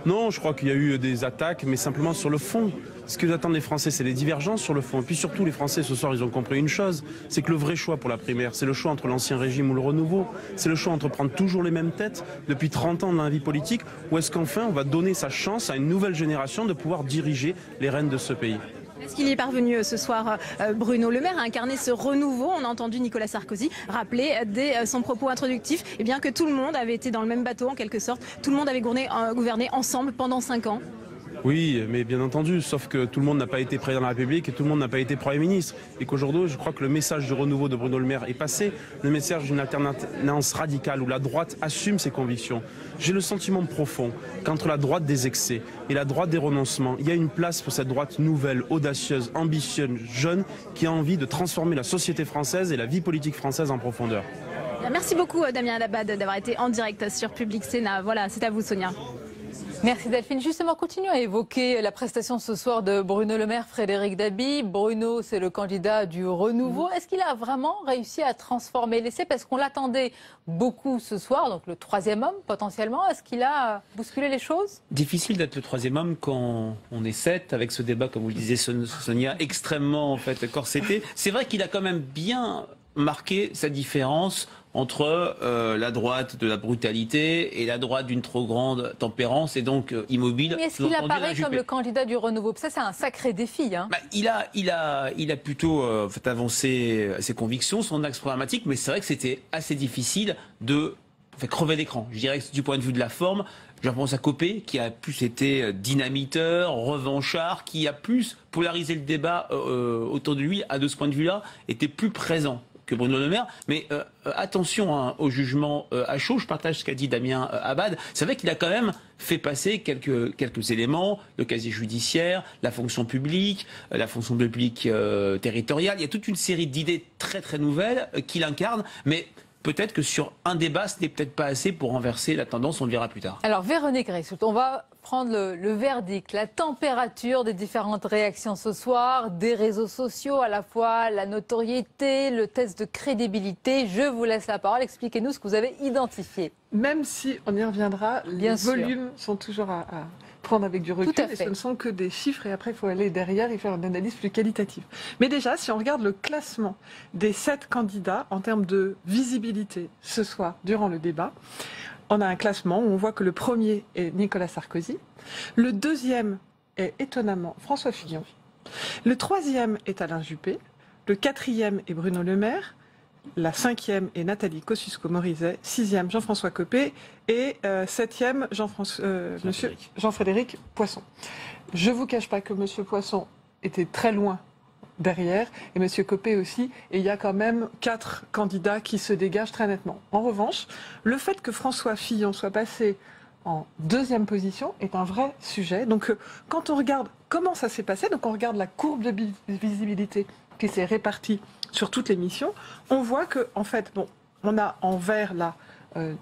Non, je crois qu'il y a eu des attaques, mais simplement sur le fond. Ce que attendent les Français, c'est les divergences sur le fond. Et puis surtout, les Français, ce soir, ils ont compris une chose, c'est que le vrai choix pour la primaire, c'est le choix entre l'ancien régime ou le renouveau. C'est le choix entre prendre toujours les mêmes têtes depuis 30 ans dans la vie politique, ou est-ce qu'enfin, on va donner sa chance à une nouvelle génération de pouvoir diriger les rênes de ce pays. Est-ce qu'il y est parvenu ce soir, Bruno Le Maire, à incarner ce renouveau? On a entendu Nicolas Sarkozy rappeler dès son propos introductif que tout le monde avait été dans le même bateau en quelque sorte, tout le monde avait gouverné ensemble pendant 5 ans. Oui, mais bien entendu, sauf que tout le monde n'a pas été président de la République et tout le monde n'a pas été Premier ministre. Et qu'aujourd'hui, je crois que le message du renouveau de Bruno Le Maire est passé, le message d'une alternance radicale où la droite assume ses convictions. J'ai le sentiment profond qu'entre la droite des excès et la droite des renoncements, il y a une place pour cette droite nouvelle, audacieuse, ambitieuse, jeune, qui a envie de transformer la société française et la vie politique française en profondeur. Merci beaucoup, Damien Abad, d'avoir été en direct sur Public Sénat. Voilà, c'est à vous, Sonia. Merci Delphine. Justement, continuons à évoquer la prestation ce soir de Bruno Le Maire, Frédéric Dabi. Bruno, c'est le candidat du renouveau. Est-ce qu'il a vraiment réussi à transformer l'essai? Parce qu'on l'attendait beaucoup ce soir, donc le troisième homme potentiellement. Est-ce qu'il a bousculé les choses? Difficile d'être le troisième homme quand on est 7, avec ce débat, comme vous le disiez Sonia, extrêmement en fait corseté. C'est vrai qu'il a quand même bien marqué sa différence entre la droite de la brutalité et la droite d'une trop grande tempérance et donc immobile. Mais est-ce qu'il apparaît comme le candidat du renouveau? Ça, c'est un sacré défi. Hein. Il a plutôt avancé ses convictions, son axe programmatique, mais c'est vrai que c'était assez difficile de fait crever l'écran. Je dirais que du point de vue de la forme, Jean-François Copé, qui a plus été dynamiteur, revanchard, qui a plus polarisé le débat autour de lui, de ce point de vue-là, était plus présent que Bruno Le Maire. Mais attention au jugement à chaud, je partage ce qu'a dit Damien Abad. C'est vrai qu'il a quand même fait passer quelques éléments, le casier judiciaire, la fonction publique territoriale. Il y a toute une série d'idées très très nouvelles qu'il incarne, mais peut-être que sur un débat, ce n'est peut-être pas assez pour renverser la tendance, on le verra plus tard. Alors Véronique Reissoult, on va prendre le verdict, la température des différentes réactions ce soir, des réseaux sociaux, à la fois la notoriété, le test de crédibilité. Je vous laisse la parole, expliquez-nous ce que vous avez identifié. Même si, on y reviendra, les volumes sont toujours à prendre avec du recul, et ce ne sont que des chiffres, et après il faut aller derrière et faire une analyse plus qualitative. Mais déjà, si on regarde le classement des 7 candidats en termes de visibilité ce soir, durant le débat, on a un classement où on voit que le premier est Nicolas Sarkozy, le deuxième est étonnamment François Fillon, le troisième est Alain Juppé, le quatrième est Bruno Le Maire, la 5e est Nathalie Kosciusko-Morizet, 6e Jean-François Copé et 7e Jean-Frédéric Poisson. Je ne vous cache pas que M. Poisson était très loin derrière et M. Copé aussi, et il y a quand même 4 candidats qui se dégagent très nettement. En revanche, le fait que François Fillon soit passé en 2e position est un vrai sujet. Donc quand on regarde comment ça s'est passé, donc on regarde la courbe de visibilité qui s'est répartie sur toute l'émission, on voit que, en fait, on a en vert là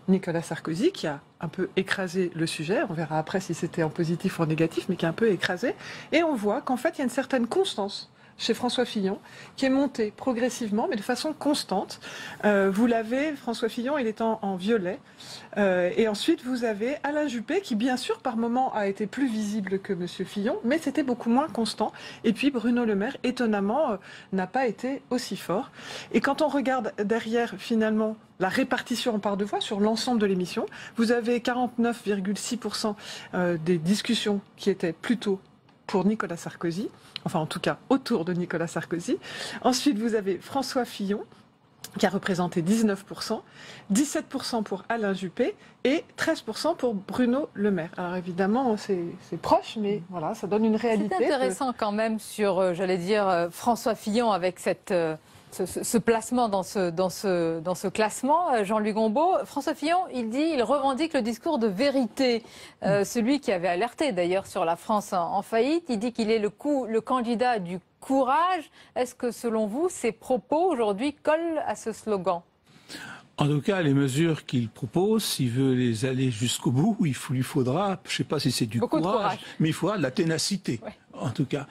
Nicolas Sarkozy qui a un peu écrasé le sujet. On verra après si c'était en positif ou en négatif, mais qui a un peu écrasé. Et on voit qu'en fait, il y a une certaine constance chez François Fillon, qui est monté progressivement, mais de façon constante. Vous l'avez, François Fillon, il est en violet. Et ensuite, vous avez Alain Juppé, qui, bien sûr, par moments, a été plus visible que M. Fillon, mais c'était beaucoup moins constant. Et puis, Bruno Le Maire, étonnamment, n'a pas été aussi fort. Et quand on regarde derrière, finalement, la répartition en part de voix sur l'ensemble de l'émission, vous avez 49,6% des discussions qui étaient plutôt pour Nicolas Sarkozy, enfin en tout cas autour de Nicolas Sarkozy. Ensuite, vous avez François Fillon, qui a représenté 19%, 17% pour Alain Juppé et 13% pour Bruno Le Maire. Alors évidemment, c'est proche, mais voilà, ça donne une réalité. C'est intéressant quand même sur, j'allais dire, François Fillon avec ce placement dans ce classement, Jean-Louis Gombault. François Fillon, il revendique le discours de vérité, celui qui avait alerté d'ailleurs sur la France en faillite. Il dit qu'il est le candidat du courage. Est-ce que selon vous, ces propos aujourd'hui collent à ce slogan ? En tout cas, les mesures qu'il propose, s'il veut les aller jusqu'au bout, il lui faudra, je ne sais pas si c'est du courage, mais il faudra de la ténacité. Ouais. En tout cas,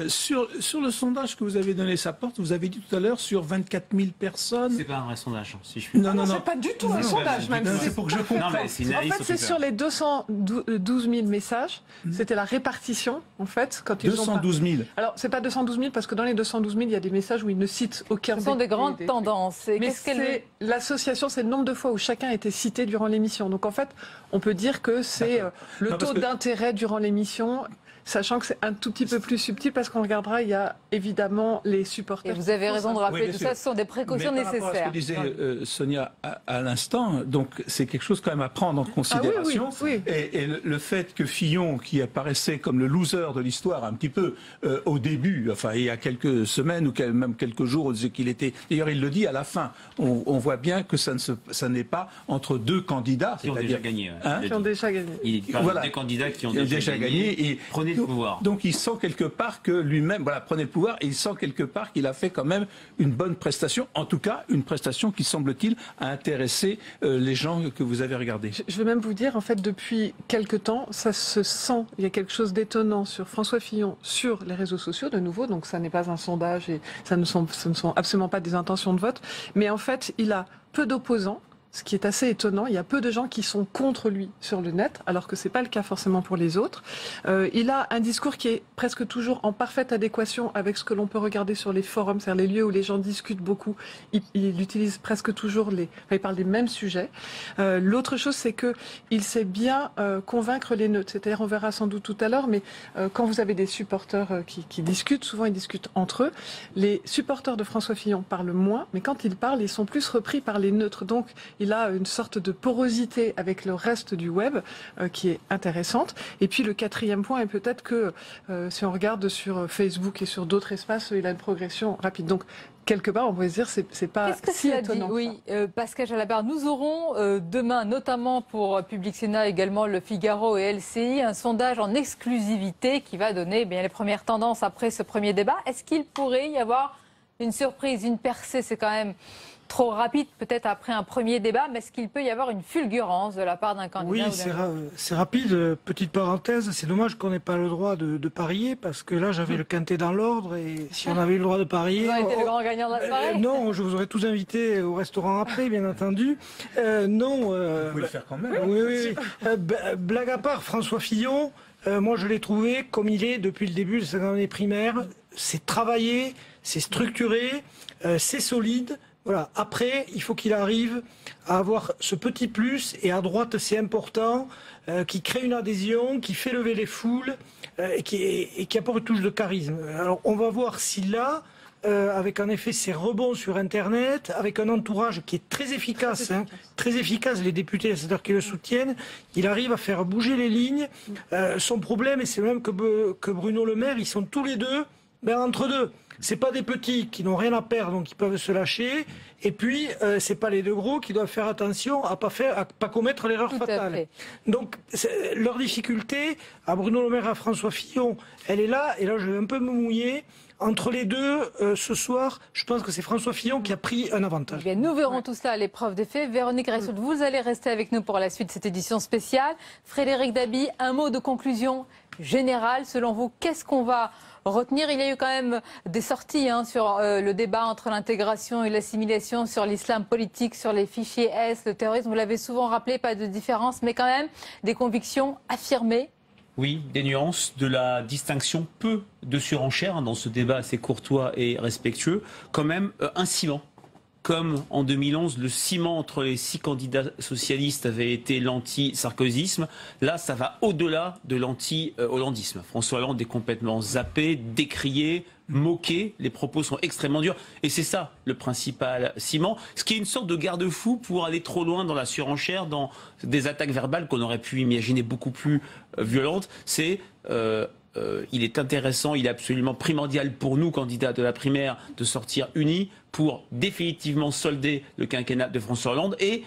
sur le sondage que vous avez donné sa porte, vous avez dit tout à l'heure sur 24 000 personnes. C'est pas un vrai sondage, si je puis. Non, c'est pas du tout un sondage, même. C'est pour que je comprenne. En fait, c'est sur les 212 000 messages. C'était la répartition, en fait, quand ils 212 000. Alors, c'est pas 212 000 parce que dans les 212 000, il y a des messages où ils ne citent aucun. Ce sont des grandes tendances. Mais c'est l'association, c'est le nombre de fois où chacun a été cité durant l'émission. Donc, en fait, on peut dire que c'est le taux d'intérêt durant l'émission. Sachant que c'est un tout petit peu plus subtil parce qu'on regardera, il y a évidemment les supporters. Et vous avez raison de rappeler tout ça, ce sont des précautions nécessaires. Par rapport à ce que disait Sonia à l'instant, donc c'est quelque chose quand même à prendre en considération. Oui. Et le fait que Fillon, qui apparaissait comme le loser de l'histoire un petit peu au début, enfin il y a quelques semaines ou même quelques jours, on disait qu'il était. D'ailleurs, il le dit à la fin. On voit bien que ça n'est pas entre deux candidats. Qui ont déjà gagné. Qui ont déjà gagné. Il parle des candidats qui ont déjà gagné. Et prenez le pouvoir. Donc il sent quelque part que lui-même, prenait le pouvoir et il sent quelque part qu'il a fait quand même une bonne prestation, en tout cas une prestation qui semble-t-il a intéressé les gens que vous avez regardés. Je vais même vous dire, en fait, depuis quelque temps, ça se sent, il y a quelque chose d'étonnant sur François Fillon sur les réseaux sociaux, de nouveau, donc ça n'est pas un sondage et ce ne sont absolument pas des intentions de vote, mais en fait, il a peu d'opposants. Ce qui est assez étonnant, il y a peu de gens qui sont contre lui sur le net, alors que c'est pas le cas forcément pour les autres. Il a un discours qui est presque toujours en parfaite adéquation avec ce que l'on peut regarder sur les forums, c'est-à-dire les lieux où les gens discutent beaucoup. Il utilise presque toujours il parle des mêmes sujets. L'autre chose, c'est que il sait bien convaincre les neutres. C'est-à-dire, on verra sans doute tout à l'heure, mais quand vous avez des supporters qui discutent, souvent ils discutent entre eux. Les supporters de François Fillon parlent moins, mais quand ils parlent, ils sont plus repris par les neutres. Donc, il a une sorte de porosité avec le reste du web qui est intéressante. Et puis le quatrième point est peut-être que si on regarde sur Facebook et sur d'autres espaces, il a une progression rapide. Donc quelque part, on pourrait se dire c'est pas si étonnant. Oui, Pascal Jalabert, nous aurons demain, notamment pour Public Sénat, également Le Figaro et LCI, un sondage en exclusivité qui va donner les premières tendances après ce premier débat. Est-ce qu'il pourrait y avoir une surprise, une percée? C'est quand même trop rapide, peut-être après un premier débat, mais est-ce qu'il peut y avoir une fulgurance de la part d'un candidat? Oui, c'est rapide. Petite parenthèse, c'est dommage qu'on n'ait pas le droit de parier, parce que là, j'avais le quintet dans l'ordre, et si on avait eu le droit de parier... Vous avez été le grand gagnant de la soirée. Non, je vous aurais tous invités au restaurant après, bien entendu. Non... Vous pouvez le faire quand même. Oui. Blague à part, François Fillon, moi je l'ai trouvé comme il est depuis le début de sa année primaire. C'est travaillé, c'est structuré, c'est solide. Voilà. Après, il faut qu'il arrive à avoir ce petit plus, et à droite c'est important, qui crée une adhésion, qui fait lever les foules, et qui apporte une touche de charisme. Alors on va voir si là, avec en effet ces rebonds sur Internet, avec un entourage qui est très efficace, très efficace, les députés et les sénateurs qui le soutiennent, il arrive à faire bouger les lignes. Son problème, et c'est même que Bruno Le Maire, ils sont tous les deux entre deux. C'est pas des petits qui n'ont rien à perdre, donc ils peuvent se lâcher. Et puis, c'est pas les deux gros qui doivent faire attention à pas commettre l'erreur fatale. Donc, leur difficulté, à Bruno Le Maire et à François Fillon, elle est là. Et là, je vais un peu me mouiller. Entre les deux, ce soir, je pense que c'est François Fillon qui a pris un avantage. Eh bien, nous verrons tout cela à l'épreuve des faits. Véronique Reissoud, vous allez rester avec nous pour la suite de cette édition spéciale. Frédéric Dabi, un mot de conclusion générale. Selon vous, qu'est-ce qu'on va retenir? Il y a eu quand même des sorties sur le débat entre l'intégration et l'assimilation, sur l'islam politique, sur les fichiers S, le terrorisme. Vous l'avez souvent rappelé, pas de différence, mais quand même des convictions affirmées. Oui, des nuances, de la distinction, peu de surenchère dans ce débat assez courtois et respectueux. Quand même un ciment. Comme en 2011, le ciment entre les 6 candidats socialistes avait été l'anti-sarkozysme, là, ça va au-delà de l'anti-hollandisme. François Hollande est complètement zappé, décrié, moqué. Les propos sont extrêmement durs. Et c'est ça, le principal ciment. Ce qui est une sorte de garde-fou pour aller trop loin dans la surenchère, dans des attaques verbales qu'on aurait pu imaginer beaucoup plus violentes. Il est intéressant, il est absolument primordial pour nous, candidats de la primaire, de sortir unis pour définitivement solder le quinquennat de François Hollande et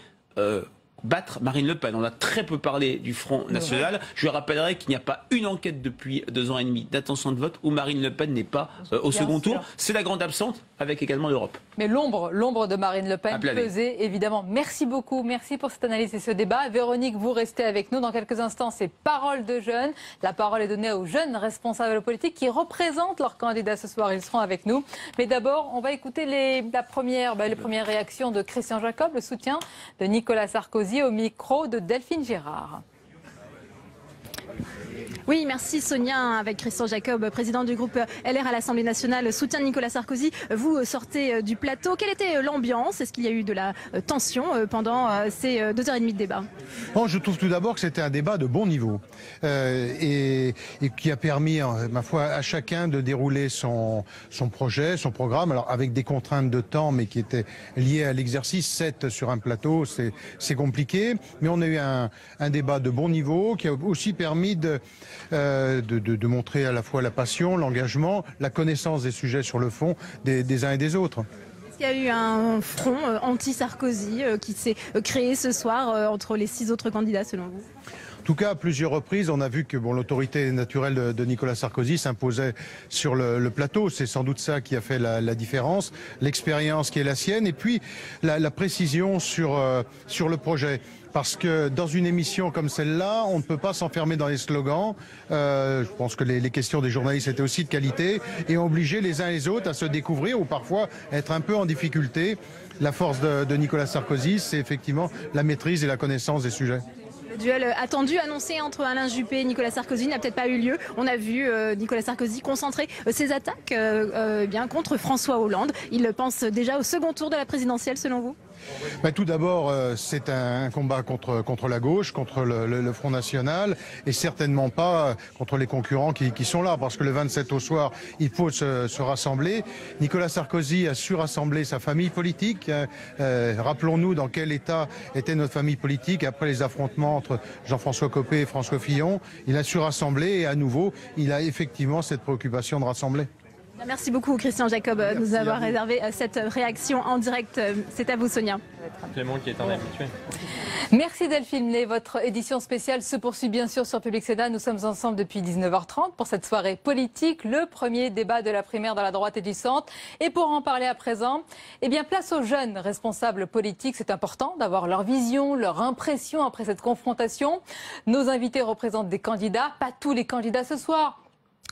battre Marine Le Pen. On a très peu parlé du Front National. Je rappellerai qu'il n'y a pas une enquête depuis 2 ans et demi d'intention de vote où Marine Le Pen n'est pas au second tour. C'est la grande absente, avec également l'Europe. Mais l'ombre de Marine Le Pen pesait, évidemment. Merci beaucoup. Merci pour cette analyse et ce débat. Véronique, vous restez avec nous. Dans quelques instants, c'est Parole de jeunes. La parole est donnée aux jeunes responsables politiques qui représentent leurs candidats ce soir. Ils seront avec nous. Mais d'abord, on va écouter les premières réactions de Christian Jacob, le soutien de Nicolas Sarkozy, au micro de Delphine Gérard. Oui, merci Sonia, avec Christian Jacob, président du groupe LR à l'Assemblée nationale, soutien de Nicolas Sarkozy. Vous sortez du plateau. Quelle était l'ambiance? Est-ce qu'il y a eu de la tension pendant ces 2h30 de débat? Je trouve tout d'abord que c'était un débat de bon niveau et qui a permis, ma foi, à chacun de dérouler son projet, son programme, alors avec des contraintes de temps, mais qui étaient liées à l'exercice. 7 sur un plateau, c'est compliqué, mais on a eu un débat de bon niveau qui a aussi permis de montrer à la fois la passion, l'engagement, la connaissance des sujets sur le fond des uns et des autres. Est-ce qu'il y a eu un front anti-Sarkozy qui s'est créé ce soir entre les 6 autres candidats selon vous? En tout cas, à plusieurs reprises, on a vu que l'autorité naturelle de Nicolas Sarkozy s'imposait sur le plateau. C'est sans doute ça qui a fait la différence, l'expérience qui est la sienne et puis la précision sur le projet. Parce que dans une émission comme celle-là, on ne peut pas s'enfermer dans les slogans. Je pense que les questions des journalistes étaient aussi de qualité et ont obligé les uns et les autres à se découvrir ou parfois être un peu en difficulté. La force de Nicolas Sarkozy, c'est effectivement la maîtrise et la connaissance des sujets. Le duel attendu, annoncé entre Alain Juppé et Nicolas Sarkozy n'a peut-être pas eu lieu. On a vu Nicolas Sarkozy concentrer ses attaques contre François Hollande. Il pense déjà au second tour de la présidentielle selon vous? Tout d'abord, c'est un combat contre la gauche, contre le Front National, et certainement pas contre les concurrents qui sont là, parce que le 27 au soir, il faut se rassembler. Nicolas Sarkozy a su rassembler sa famille politique. Rappelons-nous dans quel état était notre famille politique après les affrontements entre Jean-François Copé et François Fillon. Il a su rassembler et à nouveau, il a effectivement cette préoccupation de rassembler. Merci beaucoup Christian Jacob de nous avoir réservé cette réaction en direct. C'est à vous Sonia. Clément qui est un habitué. Merci Delphine Lay. Votre édition spéciale se poursuit bien sûr sur Public Sénat. Nous sommes ensemble depuis 19h30 pour cette soirée politique, le premier débat de la primaire dans la droite et du centre. Et pour en parler à présent, place aux jeunes responsables politiques. C'est important d'avoir leur vision, leur impression après cette confrontation. Nos invités représentent des candidats, pas tous les candidats ce soir.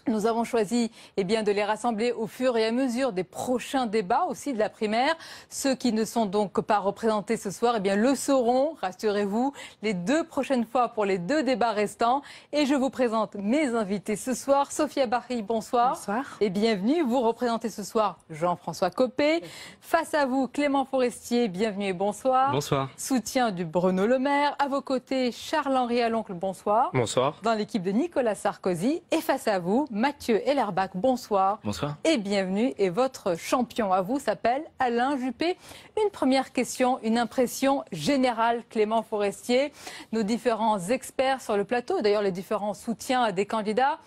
Nous avons choisi de les rassembler au fur et à mesure des prochains débats aussi de la primaire. Ceux qui ne sont donc pas représentés ce soir le seront, rassurez-vous, les 2 prochaines fois pour les 2 débats restants. Et je vous présente mes invités ce soir. Sophia Bahri, bonsoir. Bonsoir. Et bienvenue. Vous représentez ce soir Jean-François Copé. Face à vous, Clément Forestier, bienvenue et bonsoir. Bonsoir. Soutien du Bruno Le Maire. À vos côtés, Charles-Henri Aloncle, bonsoir. Bonsoir. Dans l'équipe de Nicolas Sarkozy. Et face à vous, Mathieu Hellerbach, bonsoir. Bonsoir. Et bienvenue. Et votre champion à vous s'appelle Alain Juppé. Une première question, une impression générale, Clément Forestier. Nos différents experts sur le plateau, d'ailleurs les différents soutiens des candidats,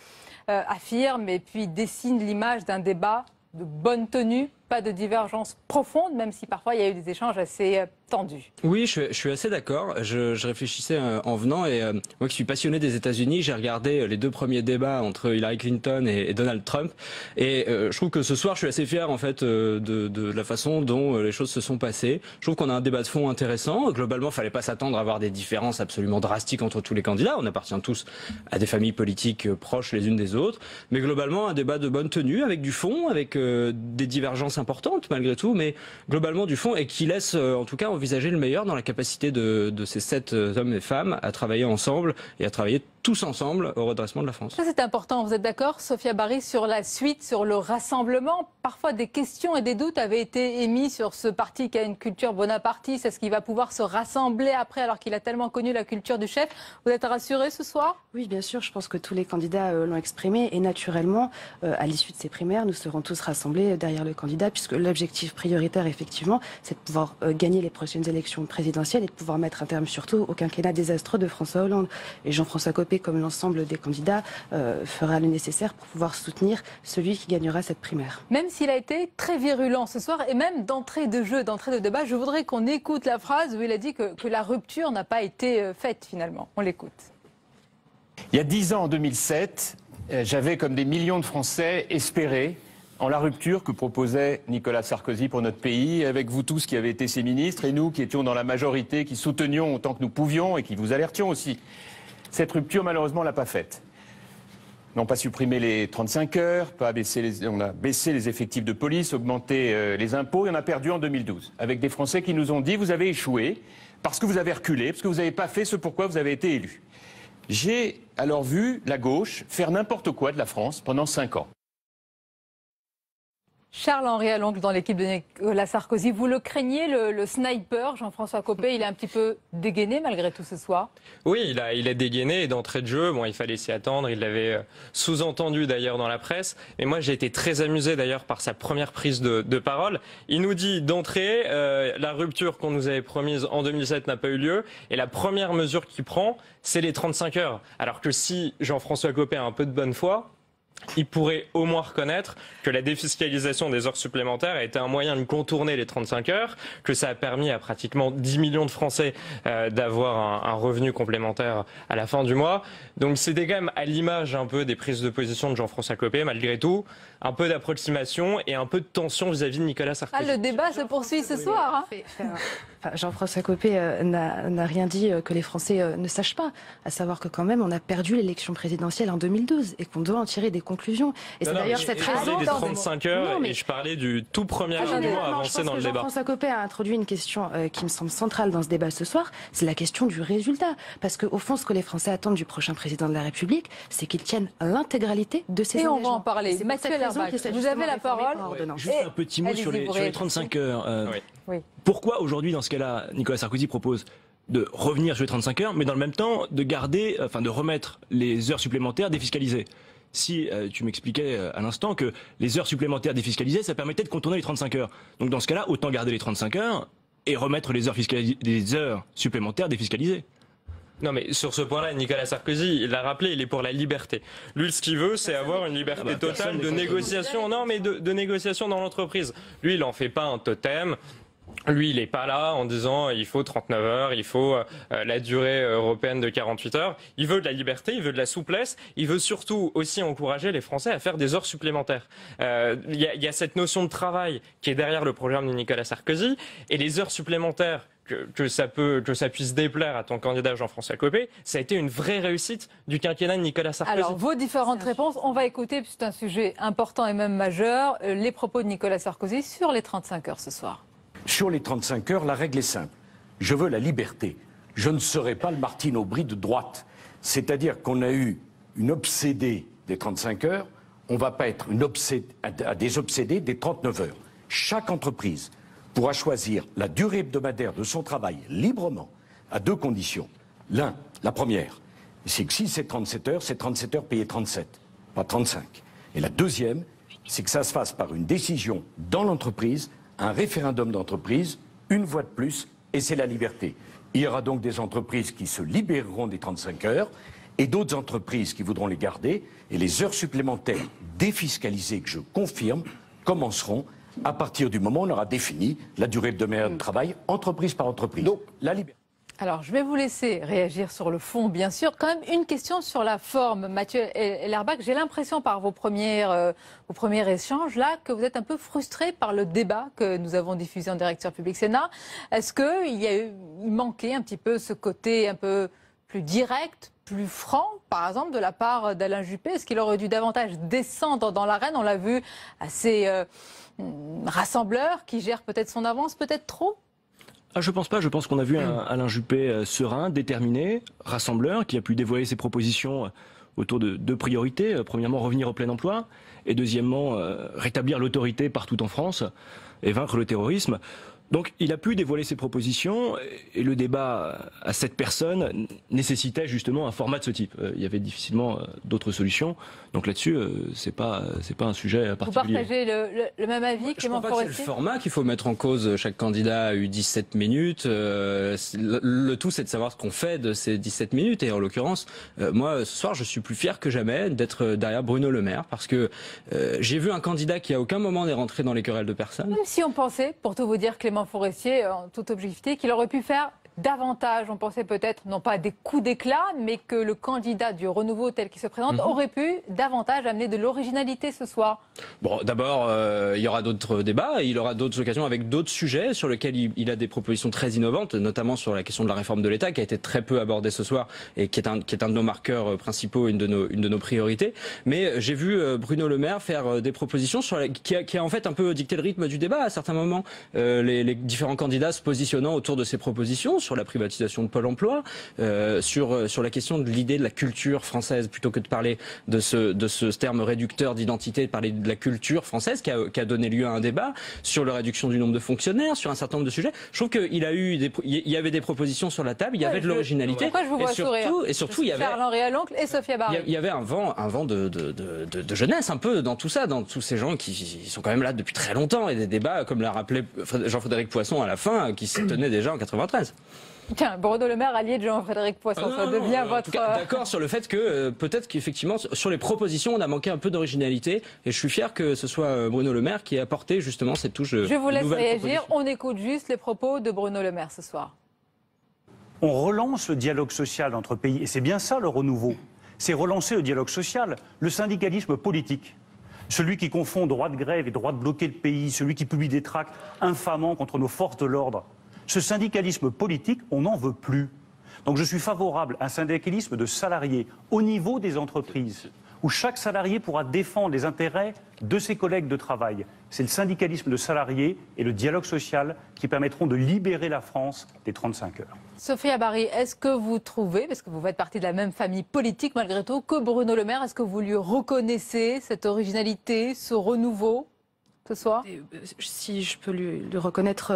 affirment et puis dessinent l'image d'un débat de bonne tenue, pas de divergence profonde, même si parfois il y a eu des échanges assez tendus. Oui, je suis assez d'accord. Je réfléchissais en venant et moi qui suis passionné des États-Unis, j'ai regardé les 2 premiers débats entre Hillary Clinton et Donald Trump et je trouve que ce soir je suis assez fier en fait de la façon dont les choses se sont passées. Je trouve qu'on a un débat de fond intéressant. Globalement, il fallait pas s'attendre à avoir des différences absolument drastiques entre tous les candidats. On appartient tous à des familles politiques proches les unes des autres, mais globalement un débat de bonne tenue avec du fond, avec des divergences importantes malgré tout, mais globalement du fond et qui laisse en tout cas envisager le meilleur dans la capacité de ces 7 hommes et femmes à travailler ensemble et à travailler tous ensemble au redressement de la France. Ça c'est important, vous êtes d'accord Sophia Bahri sur la suite, sur le rassemblement? Parfois des questions et des doutes avaient été émis sur ce parti qui a une culture bonapartiste. Est-ce qu'il va pouvoir se rassembler après alors qu'il a tellement connu la culture du chef? Vous êtes rassurés ce soir? Oui, bien sûr, je pense que tous les candidats l'ont exprimé et naturellement, à l'issue de ces primaires, nous serons tous rassemblés derrière le candidat puisque l'objectif prioritaire, effectivement, c'est de pouvoir gagner les prochaines élections présidentielles et de pouvoir mettre un terme surtout au quinquennat désastreux de François Hollande. Et Jean-François Copé, comme l'ensemble des candidats, fera le nécessaire pour pouvoir soutenir celui qui gagnera cette primaire. Même s'il a été très virulent ce soir et même d'entrée de jeu, d'entrée de débat, je voudrais qu'on écoute la phrase où il a dit que la rupture n'a pas été faite finalement. On l'écoute. Il y a 10 ans, en 2007, j'avais, comme des millions de Français, espéré en la rupture que proposait Nicolas Sarkozy pour notre pays, avec vous tous qui avez été ses ministres et nous qui étions dans la majorité, qui soutenions autant que nous pouvions et qui vous alertions aussi. Cette rupture, malheureusement, on ne l'a pas faite. On n'a pas supprimé les 35 heures, on a baissé les effectifs de police, augmenté les impôts et on a perdu en 2012. Avec des Français qui nous ont dit « vous avez échoué parce que vous avez reculé, parce que vous n'avez pas fait ce pourquoi vous avez été élu ». J'ai alors vu la gauche faire n'importe quoi de la France pendant 5 ans. Charles-Henri Aloncle dans l'équipe de Nicolas Sarkozy. Vous le craignez, le sniper, Jean-François Copé, il est un petit peu dégainé malgré tout ce soir? Oui, il a dégainé et d'entrée de jeu, il fallait s'y attendre, il l'avait sous-entendu d'ailleurs dans la presse. Et moi j'ai été très amusé d'ailleurs par sa première prise de parole. Il nous dit d'entrée, la rupture qu'on nous avait promise en 2007 n'a pas eu lieu et la première mesure qu'il prend, c'est les 35 heures. Alors que si Jean-François Copé a un peu de bonne foi, il pourrait au moins reconnaître que la défiscalisation des heures supplémentaires a été un moyen de contourner les 35 heures, que ça a permis à pratiquement 10 millions de Français d'avoir un revenu complémentaire à la fin du mois. Donc c'était quand même à l'image un peu des prises de position de Jean-François Copé, malgré tout, un peu d'approximation et un peu de tension vis-à-vis de Nicolas Sarkozy. Ah, le débat se poursuit ce soir. Jean-François Copé n'a rien dit que les Français ne sachent pas, à savoir que quand même on a perdu l'élection présidentielle en 2012 et qu'on doit en tirer des conclusions. Et c'est d'ailleurs cette raison. Je parlais des 35 heures et je parlais du tout premier argument avancé dans le débat. Jean-François Copé a introduit une question qui me semble centrale dans ce débat ce soir, c'est la question du résultat. Parce qu'au fond, ce que les Français attendent du prochain président de la République, c'est qu'il tienne l'intégralité de ses engagements. Et on va en parler. Mathieu Hellerbach, vous avez la parole. Juste un petit mot sur les 35 heures. Oui. Pourquoi aujourd'hui, dans ce cas-là, Nicolas Sarkozy propose de revenir sur les 35 heures, mais dans le même temps de garder, enfin de remettre les heures supplémentaires défiscalisées? Si tu m'expliquais à l'instant que les heures supplémentaires défiscalisées, ça permettait de contourner les 35 heures. Donc dans ce cas-là, autant garder les 35 heures et remettre les heures supplémentaires défiscalisées. Non mais sur ce point-là, Nicolas Sarkozy, il l'a rappelé, il est pour la liberté. Lui, ce qu'il veut, c'est avoir une liberté totale de négociation. Non mais de négociation dans l'entreprise. Lui, il en fait pas un totem. Lui, il n'est pas là en disant il faut 39 heures, il faut la durée européenne de 48 heures. Il veut de la liberté, il veut de la souplesse. Il veut surtout aussi encourager les Français à faire des heures supplémentaires. Il y a cette notion de travail qui est derrière le programme de Nicolas Sarkozy. Et les heures supplémentaires, que ça puisse déplaire à ton candidat Jean-François Copé, ça a été une vraie réussite du quinquennat de Nicolas Sarkozy. Alors, vos différentes réponses, on va écouter, puisque c'est un sujet important et même majeur, les propos de Nicolas Sarkozy sur les 35 heures ce soir. Sur les 35 heures, la règle est simple. Je veux la liberté. Je ne serai pas le Martine Aubry de droite. C'est-à-dire qu'on a eu une obsédée des 35 heures, on ne va pas être des obsédés des 39 heures. Chaque entreprise pourra choisir la durée hebdomadaire de son travail librement à deux conditions. La première, c'est que si c'est 37 heures payées 37, pas 35. Et la deuxième, c'est que ça se fasse par une décision dans l'entreprise, un référendum d'entreprise, une voix de plus, et c'est la liberté. Il y aura donc des entreprises qui se libéreront des 35 heures et d'autres entreprises qui voudront les garder. Et les heures supplémentaires défiscalisées, que je confirme, commenceront à partir du moment où on aura défini la durée hebdomadaire de travail, entreprise par entreprise. Donc, la liberté. Alors, je vais vous laisser réagir sur le fond, bien sûr. Quand même, une question sur la forme. Mathieu Hellerbach, j'ai l'impression par vos premiers échanges là que vous êtes un peu frustré par le débat que nous avons diffusé en direct sur Public Sénat. Est-ce qu'il manquait un petit peu ce côté un peu plus direct, plus franc, par exemple, de la part d'Alain Juppé? Est-ce qu'il aurait dû davantage descendre dans l'arène? On l'a vu assez rassembleur, qui gère peut-être son avance, peut-être trop. Je pense pas, je pense qu'on a vu un Alain Juppé serein, déterminé, rassembleur, qui a pu dévoiler ses propositions autour de deux priorités. Premièrement, revenir au plein emploi, et deuxièmement, rétablir l'autorité partout en France et vaincre le terrorisme. Donc il a pu dévoiler ses propositions, et le débat à 7 personnes nécessitait justement un format de ce type. Il y avait difficilement d'autres solutions. Donc là-dessus, c'est pas un sujet particulier. Vous partagez le même avis, Clément Forestier ? Je crois pas que c'est le format qu'il faut mettre en cause. Chaque candidat a eu 17 minutes. Le tout, c'est de savoir ce qu'on fait de ces 17 minutes. Et en l'occurrence, moi, ce soir, je suis plus fier que jamais d'être derrière Bruno Le Maire, parce que j'ai vu un candidat qui à aucun moment n'est rentré dans les querelles de personne. Même si on pensait, pour tout vous dire, Clément Forestier, en toute objectivité, qu'il aurait pu faire davantage. On pensait peut-être, non pas des coups d'éclat, mais que le candidat du renouveau tel qu'il se présente aurait pu davantage amener de l'originalité ce soir. Bon, d'abord, il y aura d'autres débats, il aura d'autres occasions avec d'autres sujets sur lesquels il a des propositions très innovantes, notamment sur la question de la réforme de l'État, qui a été très peu abordée ce soir et qui est un de nos marqueurs principaux, une de nos priorités. Mais j'ai vu Bruno Le Maire faire des propositions qui a en fait un peu dicté le rythme du débat à certains moments. Les différents candidats se positionnant autour de ces propositions, sur la privatisation de Pôle emploi, sur la question de l'idée de la culture française, plutôt que de parler de ce terme réducteur d'identité, de parler de la culture française qui a donné lieu à un débat, sur la réduction du nombre de fonctionnaires, sur un certain nombre de sujets. Je trouve qu'il y avait des propositions sur la table, il y avait de l'originalité. Pourquoi je vous vois sourire ? Et surtout, il y avait Charles-Henri Aloncle et Sophia Barry. Il y avait un vent de jeunesse un peu dans tout ça, dans tous ces gens qui sont quand même là depuis très longtemps, et des débats, comme l'a rappelé Jean-Frédéric Poisson à la fin, qui se tenaient déjà en 93. Tiens, Bruno Le Maire allié de Jean-Frédéric Poisson, ça devient votre... En tout cas, d'accord sur le fait que peut-être qu'effectivement, sur les propositions, on a manqué un peu d'originalité, et je suis fier que ce soit Bruno Le Maire qui ait apporté justement cette touche de nouvelle. Je vous laisse réagir, on écoute juste les propos de Bruno Le Maire ce soir. On relance le dialogue social entre pays, et c'est bien ça le renouveau. C'est relancer le dialogue social, le syndicalisme politique. Celui qui confond droit de grève et droit de bloquer le pays, celui qui publie des tracts infamants contre nos forces de l'ordre. Ce syndicalisme politique, on n'en veut plus. Donc je suis favorable à un syndicalisme de salariés au niveau des entreprises, où chaque salarié pourra défendre les intérêts de ses collègues de travail. C'est le syndicalisme de salariés et le dialogue social qui permettront de libérer la France des 35 heures. Sophia Barry, est-ce que vous trouvez, parce que vous faites partie de la même famille politique malgré tout, que Bruno Le Maire, est-ce que vous lui reconnaissez cette originalité, ce renouveau ? ce soir? Si je peux lui reconnaître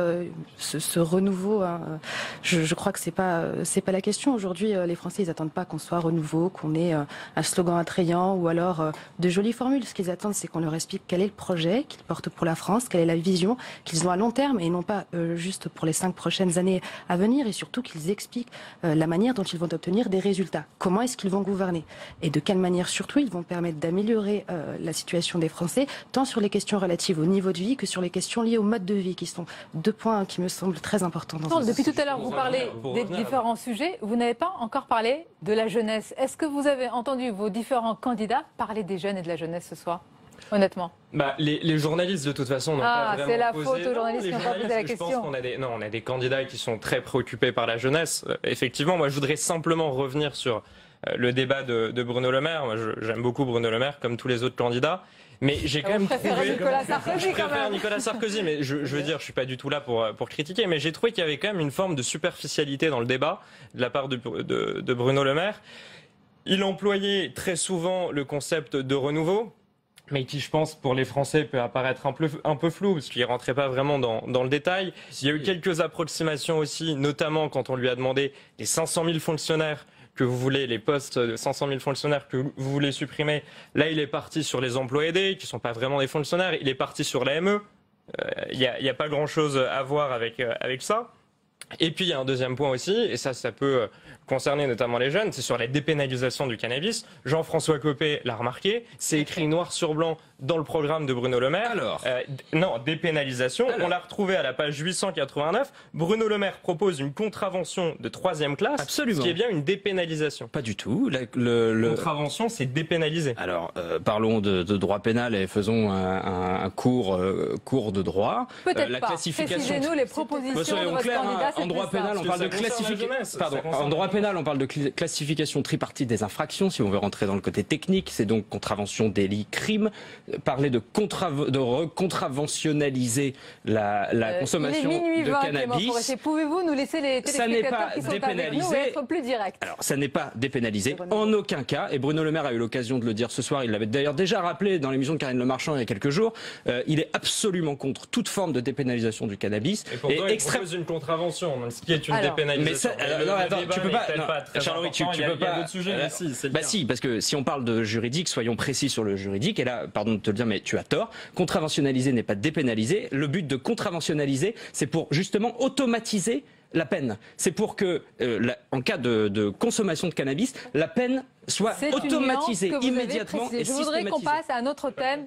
ce renouveau, hein, je crois que c'est pas la question. Aujourd'hui, les Français, ils attendent pas qu'on soit renouveau, qu'on ait un slogan attrayant ou alors de jolies formules. Ce qu'ils attendent, c'est qu'on leur explique quel est le projet qu'ils portent pour la France, quelle est la vision qu'ils ont à long terme et non pas juste pour les 5 prochaines années à venir, et surtout qu'ils expliquent la manière dont ils vont obtenir des résultats. Comment est-ce qu'ils vont gouverner et de quelle manière surtout ils vont permettre d'améliorer la situation des Français, tant sur les questions relatives au niveau de vie que sur les questions liées au mode de vie, qui sont 2 points qui me semblent très importants. Depuis tout à l'heure, vous parlez des différents sujets. Vous n'avez pas encore parlé de la jeunesse. Est-ce que vous avez entendu vos différents candidats parler des jeunes et de la jeunesse ce soir, honnêtement? Les journalistes, de toute façon, n'ont pas vraiment c'est la posé... faute aux journalistes qui n'ont pas posé la question. Je pense qu'on a des candidats qui sont très préoccupés par la jeunesse. Effectivement, moi, je voudrais simplement revenir sur le débat de Bruno Le Maire. Moi, j'aime beaucoup Bruno Le Maire, comme tous les autres candidats. Mais j'ai quand même trouvé... Je préfère Nicolas Sarkozy, mais je veux dire, je suis pas du tout là pour critiquer, mais j'ai trouvé qu'il y avait quand même une forme de superficialité dans le débat de la part de Bruno Le Maire. Il employait très souvent le concept de renouveau, mais qui, je pense, pour les Français, peut apparaître un peu flou, parce qu'il ne rentrait pas vraiment dans le détail. Il y a eu quelques approximations aussi, notamment quand on lui a demandé les 500 000 fonctionnaires que vous voulez, les postes de 500 000 fonctionnaires que vous voulez supprimer. Là, il est parti sur les emplois aidés, qui ne sont pas vraiment des fonctionnaires. Il est parti sur l'AME. Il n'y a pas grand-chose à voir avec ça. Et puis, il y a un deuxième point aussi, et ça peut concerner notamment les jeunes, c'est sur la dépénalisation du cannabis. Jean-François Copé l'a remarqué, c'est écrit noir sur blanc dans le programme de Bruno Le Maire. Non, dépénalisation, on l'a retrouvé à la page 889. Bruno Le Maire propose une contravention de 3e classe, ce qui est bien une dépénalisation. Pas du tout. Contravention, c'est dépénalisé. Alors, parlons de droit pénal et faisons un cours de droit. Peut-être pas. Précisez-nous les propositions de votre candidat. En droit pénal, on parle de en droit pénal, on parle de classification tripartite des infractions. Si on veut rentrer dans le côté technique, c'est donc contravention, délit, crime. Parler de contraventionnaliser la consommation de cannabis. Pouvez-vous nous laisser les téléspectateurs qui sont avec nous être plus directs? Alors, ça n'est pas dépénalisé en aucun cas. Et Bruno Le Maire a eu l'occasion de le dire ce soir. Il l'avait d'ailleurs déjà rappelé dans l'émission de Karine Le Marchand il y a quelques jours. Il est absolument contre toute forme de dépénalisation du cannabis. Et pourtant, il propose une contravention, ce qui est une dépénalisation. Tu peux pas. Charles-Henri, tu peux pas. D'autres sujets, si, parce que si on parle de juridique, soyons précis sur le juridique. Et là, pardon de te le dire, mais tu as tort. Contraventionnaliser n'est pas dépénaliser. Le but de contraventionnaliser, c'est pour justement automatiser la peine. C'est pour que, en cas de consommation de cannabis, la peine soit automatisée immédiatement et systématisée. Je voudrais qu'on passe à un autre thème.